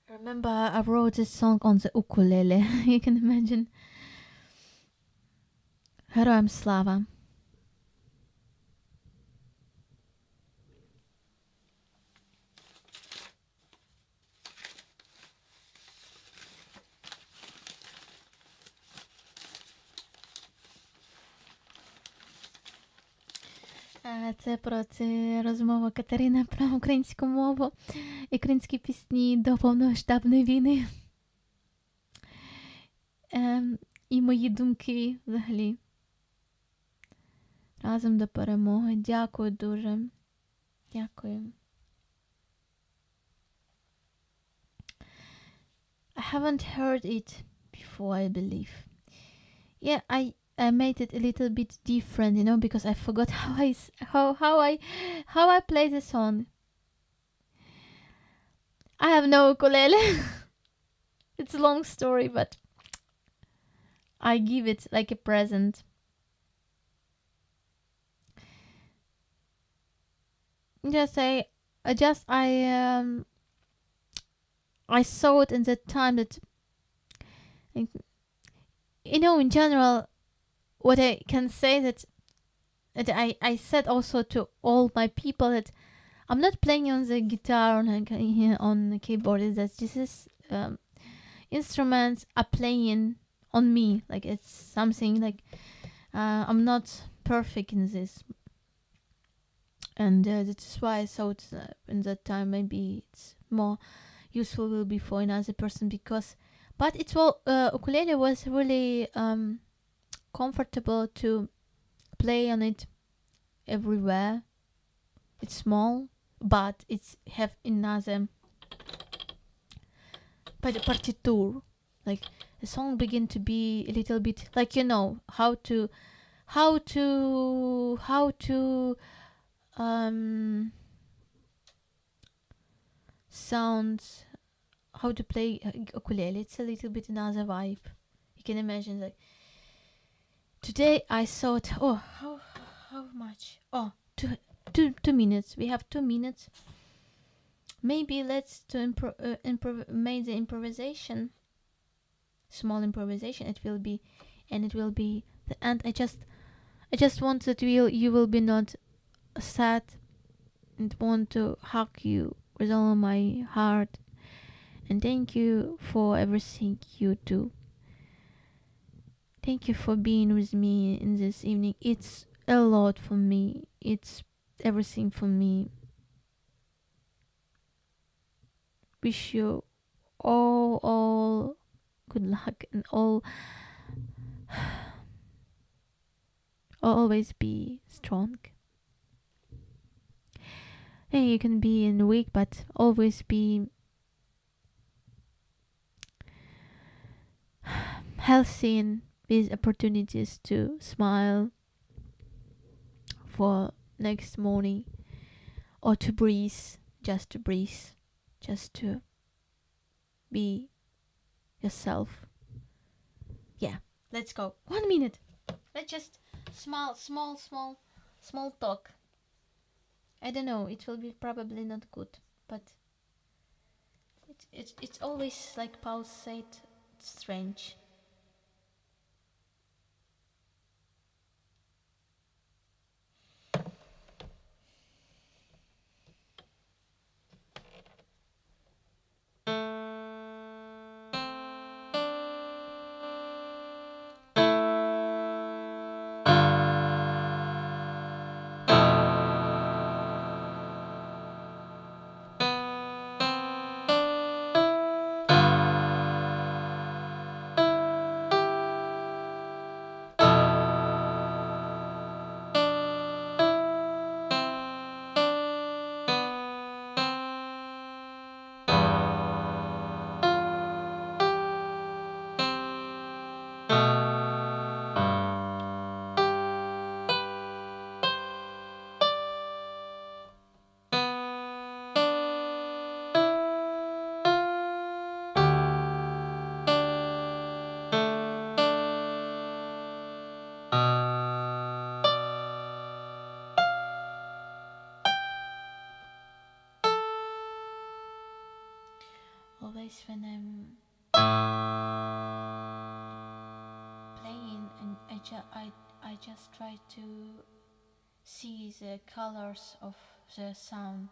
Speaker 1: I remember I wrote this song on the ukulele. You can imagine. Героям слава. Це про це розмова Катерина про українську мову і українські пісні до повномасштабної війни. І мої думки взагалі. Разом до перемоги. Дякую дуже. Дякую. I haven't heard it before, I believe. Yeah, I made it a little bit different, you know, because I forgot how I play the song. I have no ukulele. It's a long story, but I give it like a present. I saw it in the time that, you know, in general, what I can say that I said also to all my people that I'm not playing on the guitar on the keyboard. Is that this is instruments are playing on me. Like it's something like I'm not perfect in this, and that's why I thought in that time maybe it's more useful will be for another person because, but it's well ukulele was really comfortable to play on it everywhere. It's small, but it's have another partiture. Like the song begin to be a little bit like you know how to sounds how to play ukulele. It's a little bit another vibe. You can imagine like today I thought how much 2 minutes. We have 2 minutes. Maybe let's to make the improvisation, small improvisation. It will be the end. I just want that you will be not sad and want to hug you with all of my heart and thank you for everything you do. Thank you for being with me in this evening. It's a lot for me. It's everything for me. Wish you all good luck and always be strong. Hey, you can be in weak, but always be healthy and with opportunities to smile for next morning or to breathe, just to be yourself. Yeah, let's go. 1 minute. Let's just small talk. I don't know, it will be probably not good, but it's always like Paul said, strange. Always when I'm playing and I just try to see the colors of the sound.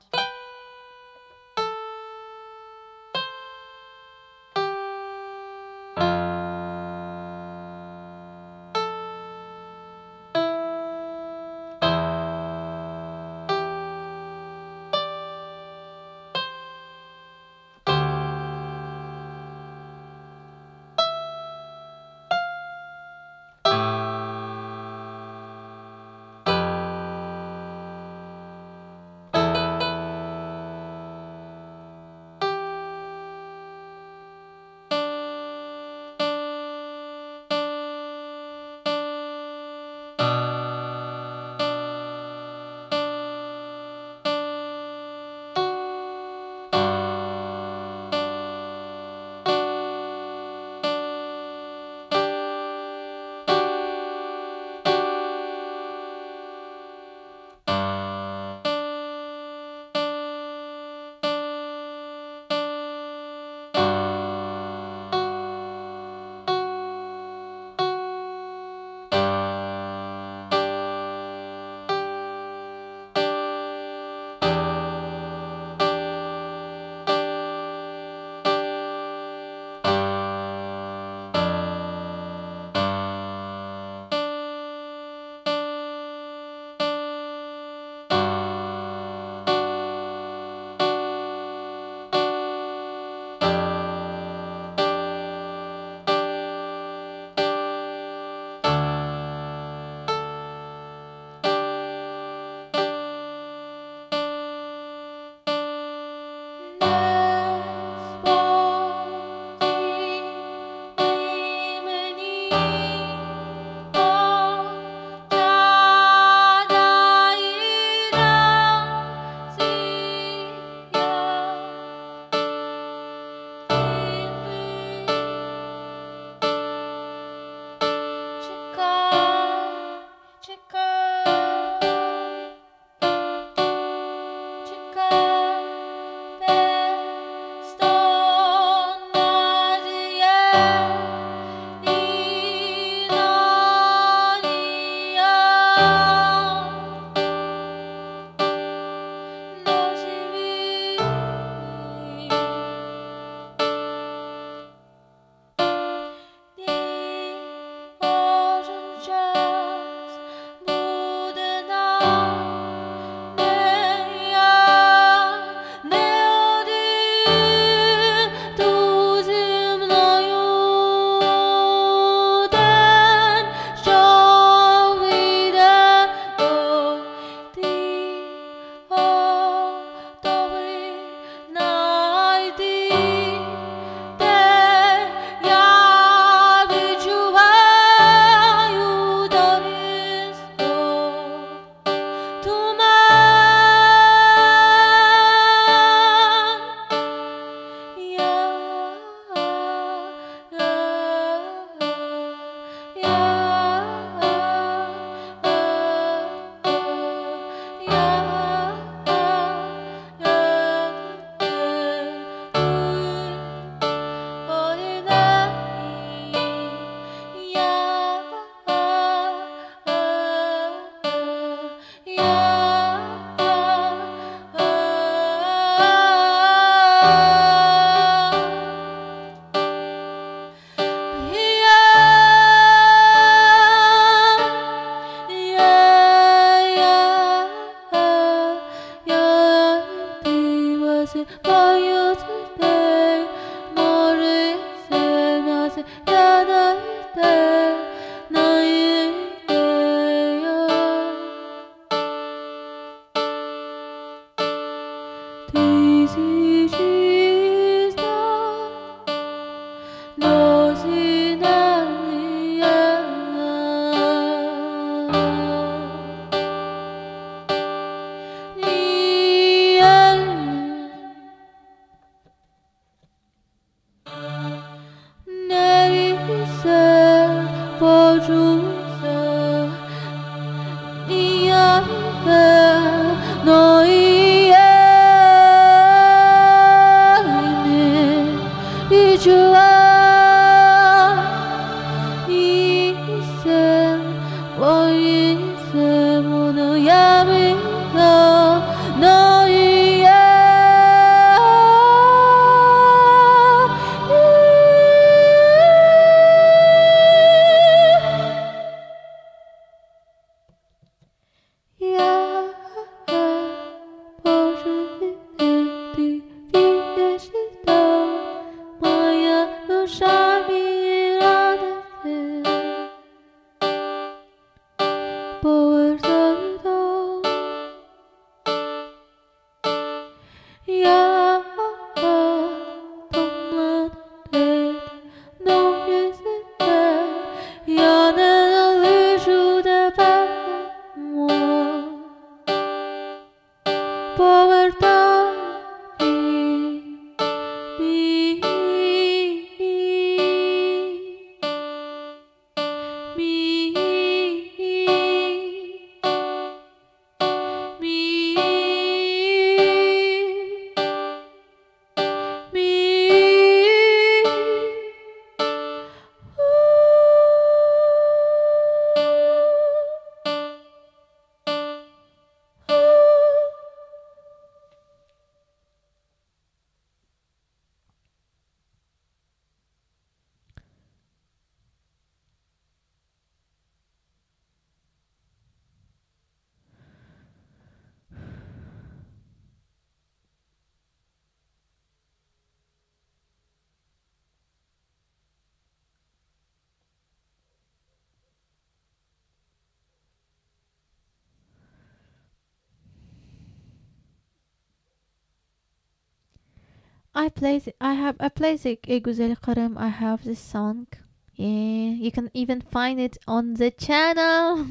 Speaker 1: I play the Güzel Karım. I have this song. Yeah, you can even find it on the channel.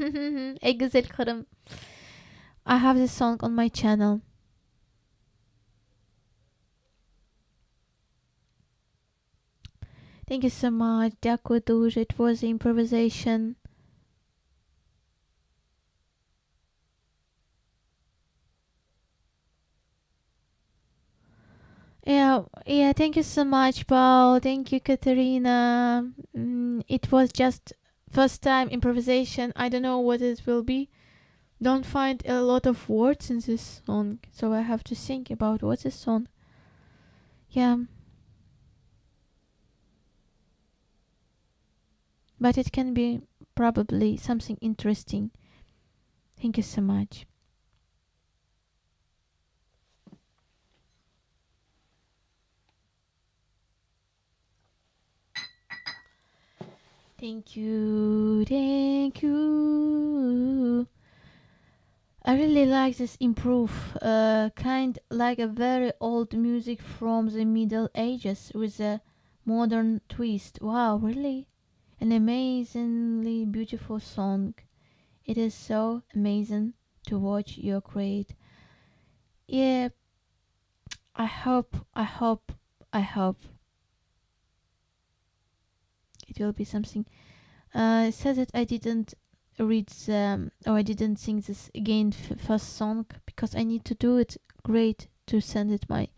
Speaker 1: Güzel Karım. I have this song on my channel. Thank you so much. Дякую дуже. It was improvisation. Yeah, thank you so much, Paul. Thank you, Katerina. It was just first time improvisation. I don't know what it will be. Don't find a lot of words in this song, so I have to think about what's this song. Yeah. But it can be probably something interesting. Thank you so much. Thank you. Thank you. I really like this improve, kind like a very old music from the Middle Ages with a modern twist. Wow, really? An amazingly beautiful song. It is so amazing to watch you create. Yeah, I hope it will be something. It says that I didn't read or I didn't sing this again first song because I need to do it great to send it my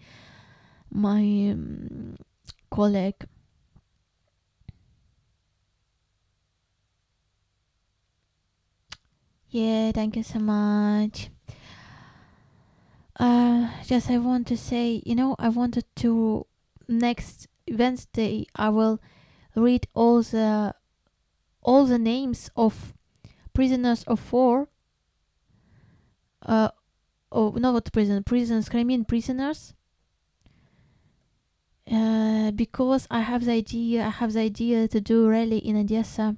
Speaker 1: colleague. Yeah, thank you so much. Just I want to say, I wanted to next Wednesday I will read all the names of prisoners of war. Not prisoners, Crimean prisoners. Because I have the idea to do rally in Odessa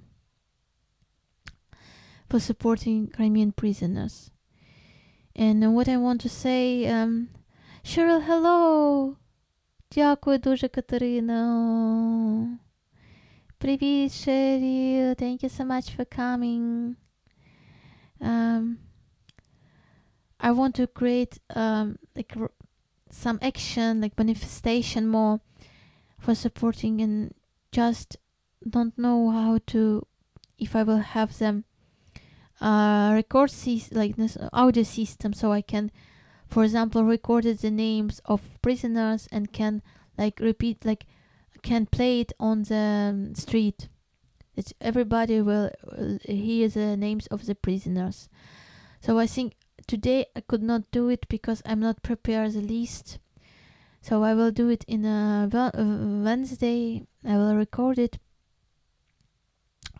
Speaker 1: for supporting Crimean prisoners. And what I want to say, Cheryl, hello! Дякую дуже, Катерина. Привіт, Cheryl. Thank you so much for coming. I want to create like some action, like manifestation more for supporting, and just don't know how to, if I will have them record like this audio system, so I can, for example, recorded the names of prisoners and can like repeat, like can play it on the street. That everybody will hear the names of the prisoners. So I think today I could not do it because I'm not prepared the list. So I will do it in a Wednesday. I will record it.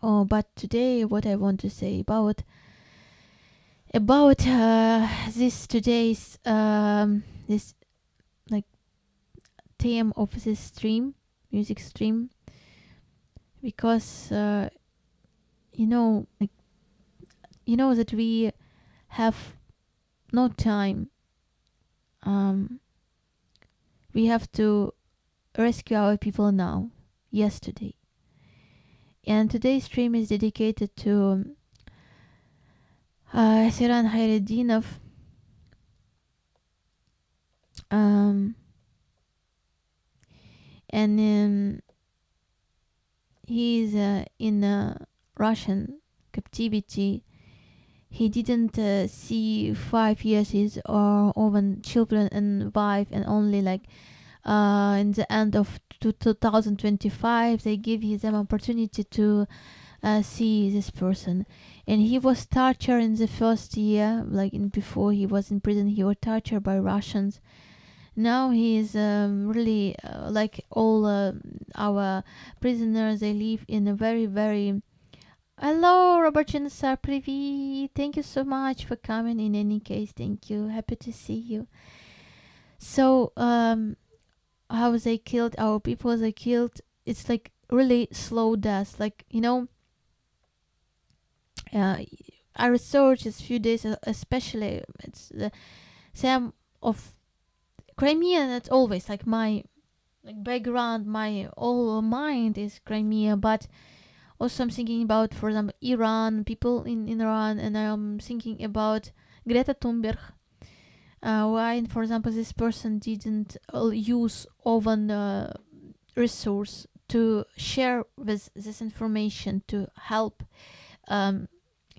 Speaker 1: Oh, but today what I want to say about this today's this like theme of this stream, music stream, because you know that we have no time. We have to rescue our people now, yesterday. And today's stream is dedicated to Seyran Khairetdinov. And he is in Russian captivity. He didn't see 5 years his own children and wife, and only like in the end of 2025 they give him opportunity to see this person. And he was tortured in the first year, like before he was in prison he was tortured by Russians. Now he is really like all our prisoners, they live in a very, very... Hello, Robert Jensen, привет. Thank you so much for coming. In any case, thank you. Happy to see you. So, how they killed our people? They killed. It's like really slow death. Like I researched this few days, especially it's the same of Crimea. That's always like my background. My whole mind is Crimea, but also I'm thinking about, for example, Iran, people in Iran, and I'm thinking about Greta Thunberg. Why, for example, this person didn't use oven resource to share this information to help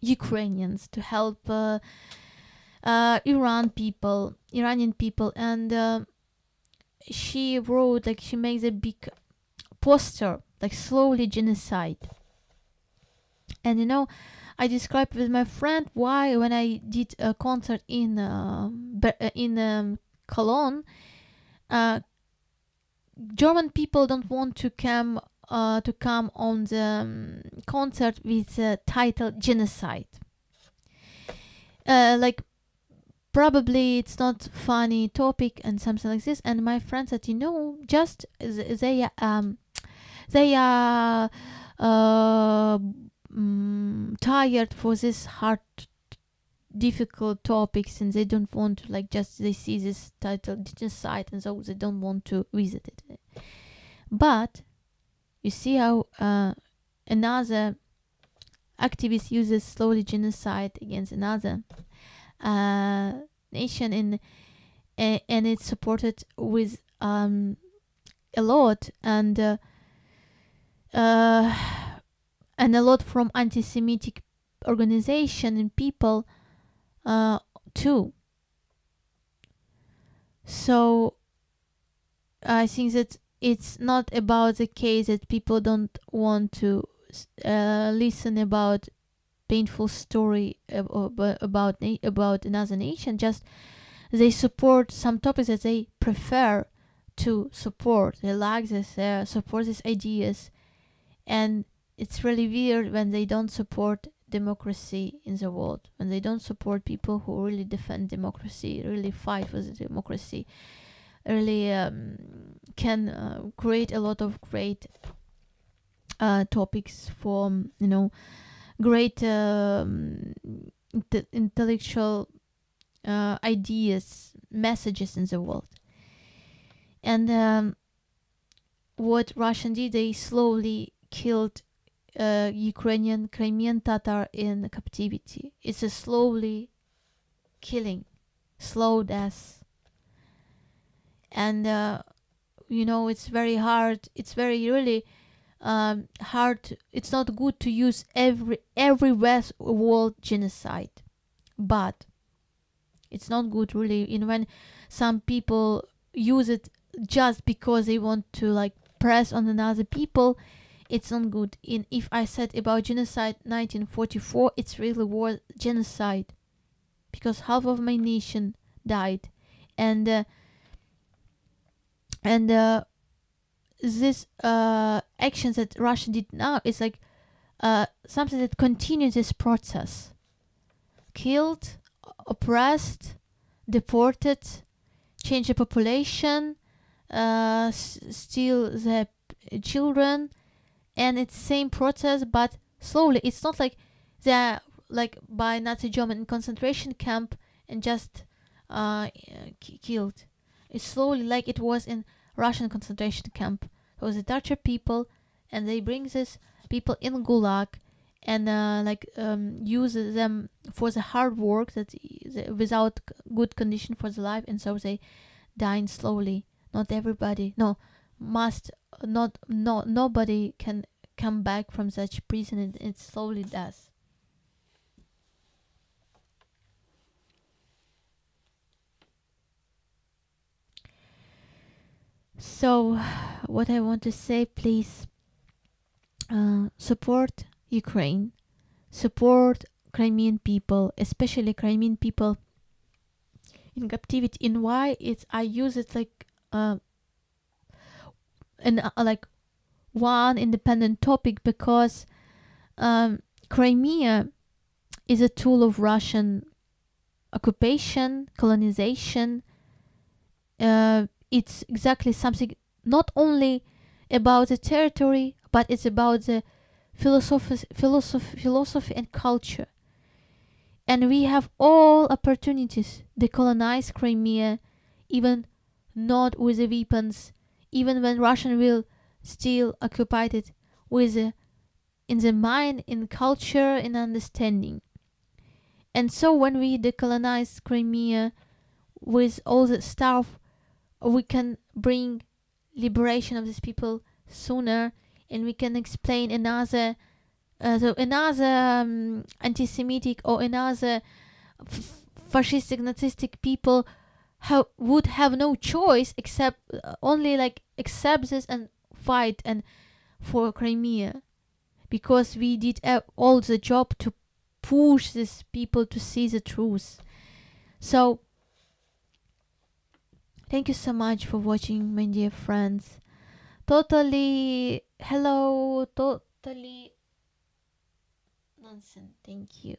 Speaker 1: Ukrainians, to help Iranian people, and she wrote, like she makes a big poster, like slowly genocide. And I described with my friend why, when I did a concert in Cologne, German people don't want to come on the concert with the title genocide. Like probably it's not funny topic and something like this. And my friend said, just they are tired for this hard, difficult topics, and they don't want to, like, just they see this title genocide, and so they don't want to visit it. But you see how another activist uses slowly genocide against another nation, and it's supported with a lot, and a lot from anti-Semitic organization and people too. So I think that it's not about the case that people don't want to listen about painful story about another nation. Just they support some topics that they prefer to support. They like this, support these ideas, and it's really weird when they don't support democracy in the world, when they don't support people who really defend democracy, really fight for the democracy, really can create a lot of great topics for great intellectual ideas, messages in the world. And what Russian did, they slowly killed Ukrainian Crimean Tatar in captivity. It's a slowly killing, slow death. And it's very hard. It's very really hard. It's not good to use every world genocide, but it's not good really. When some people use it just because they want to like press on another people, it's not good. If I said about genocide 1944, it's really was genocide because half of my nation died, and this actions that Russia did now is like something that continues this process. Killed, oppressed, deported, change the population, steal the children, and it's same process but slowly. It's not like they're like by Nazi German concentration camp and just killed. It's slowly like it was in Russian concentration camp. It was the torture people, and they bring this people in Gulag and use them for the hard work that without good condition for the life, and so they dying slowly. Not everybody, nobody can come back from such prison, and it slowly does. So, what I want to say, please support Ukraine, support Crimean people, especially Crimean people in captivity. In why it's I use it like like one independent topic because Crimea is a tool of Russian occupation, colonization. It's exactly something not only about the territory, but it's about the philosophy and culture. And we have all opportunities to colonize Crimea, even not with the weapons, even when Russian will still occupy it with in the mind, in culture, in understanding. And so when we decolonize Crimea with all the stuff, we can bring liberation of these people sooner, and we can explain another anti-Semitic or another fascistic, Nazistic people would have no choice except only like accept this and fight and for Crimea, because we did all the job to push these people to see the truth. So thank you so much for watching, my dear friends. Totally nonsense. Thank you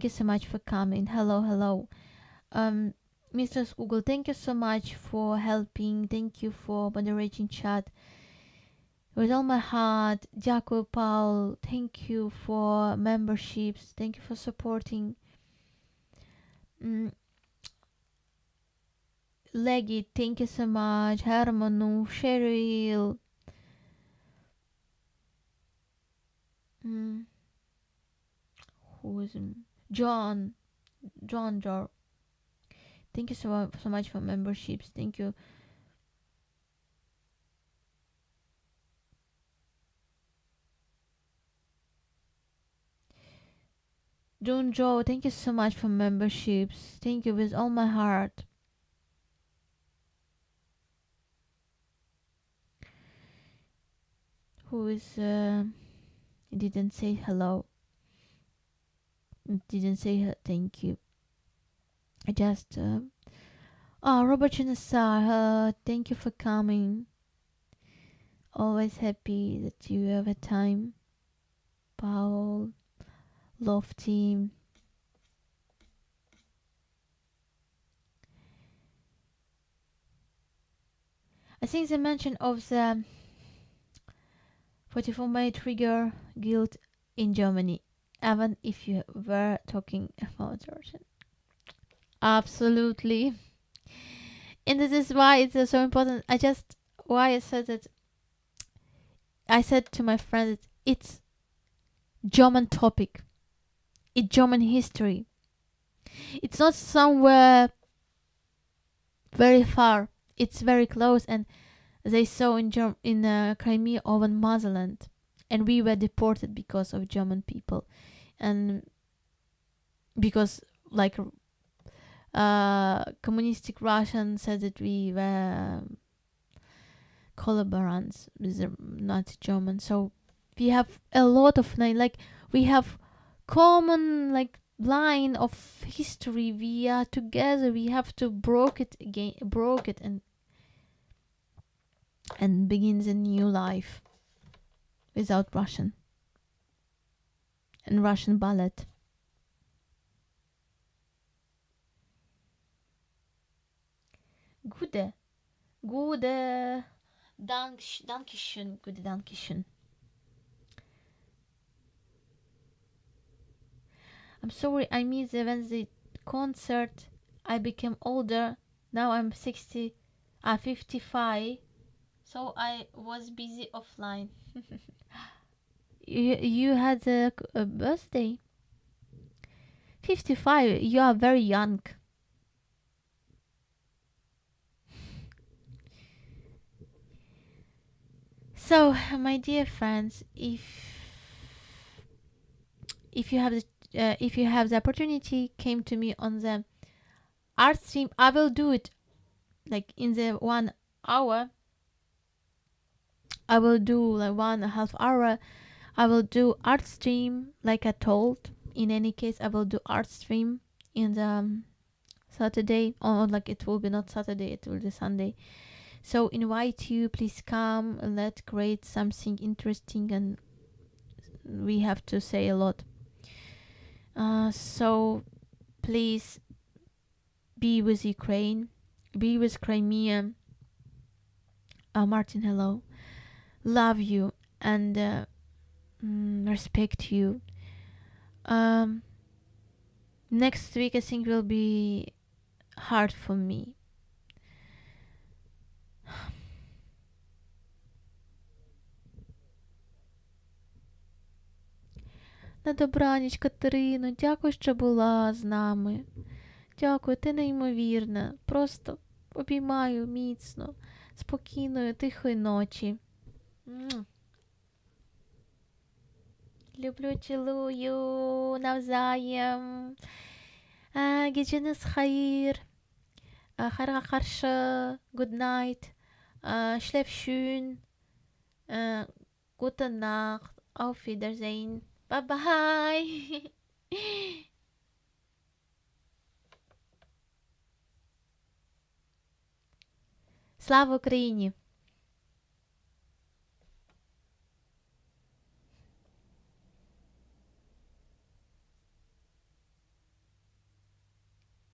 Speaker 1: so much for coming. Hello. Mr. Google, thank you so much for helping. Thank you for moderating chat with all my heart. Дякую, Paul. Thank you for memberships. Thank you for supporting. Leggy, thank you so much. Hermanu, Cheryl. Who is John? Jar. Thank you so much for memberships. Thank you. John Joe, thank you so much for memberships. Thank you with all my heart. Who is didn't say hello. Didn't say thank you. I just Robert Chinasar, thank you for coming. Always happy that you have a time. Paul, love team. I think the mention of the 44 may trigger guilt in Germany, even if you were talking about Russian. Absolutely. And this is why it's so important. Why I said that, I said to my friend that it's German topic, it's German history. It's not somewhere very far. It's very close, and they saw in Crimea over motherland, and we were deported because of German people, and because like communistic Russian said that we were collaborants with the Nazi German. So we have a lot of like we have common like line of history. We are together. We have to broke it, and begin a new life without Russian and Russian ballet. Gute, gute, Dankeschön, gute Dankeschön. I'm sorry I missed the Wednesday concert. I became older. Now I'm 55. So I was busy offline. You had a birthday? 55. You are very young. So, my dear friends, if you have the opportunity, came to me on the art stream, I will do it like in the 1 hour. I will do like 1.5 hour. I will do art stream like I told. In any case, I will do art stream in the Saturday, or like it will be not Saturday, it will be Sunday. So invite you, please come. Let's create something interesting, and we have to say a lot. So please be with Ukraine, be with Crimea. Martin, hello. Love you and respect you. Next week I think will be hard for me. На добраніч, Катерино, дякую, що була з нами. Дякую, ти неймовірна. Просто обіймаю міцно, спокійної, тихої ночі. Люблю, цілую, навзаєм. Geceniz hayır. Karşı, good night. Schlaf schön. Gute Nacht. Auf Wiedersehen. Bye bye. Слава Україні!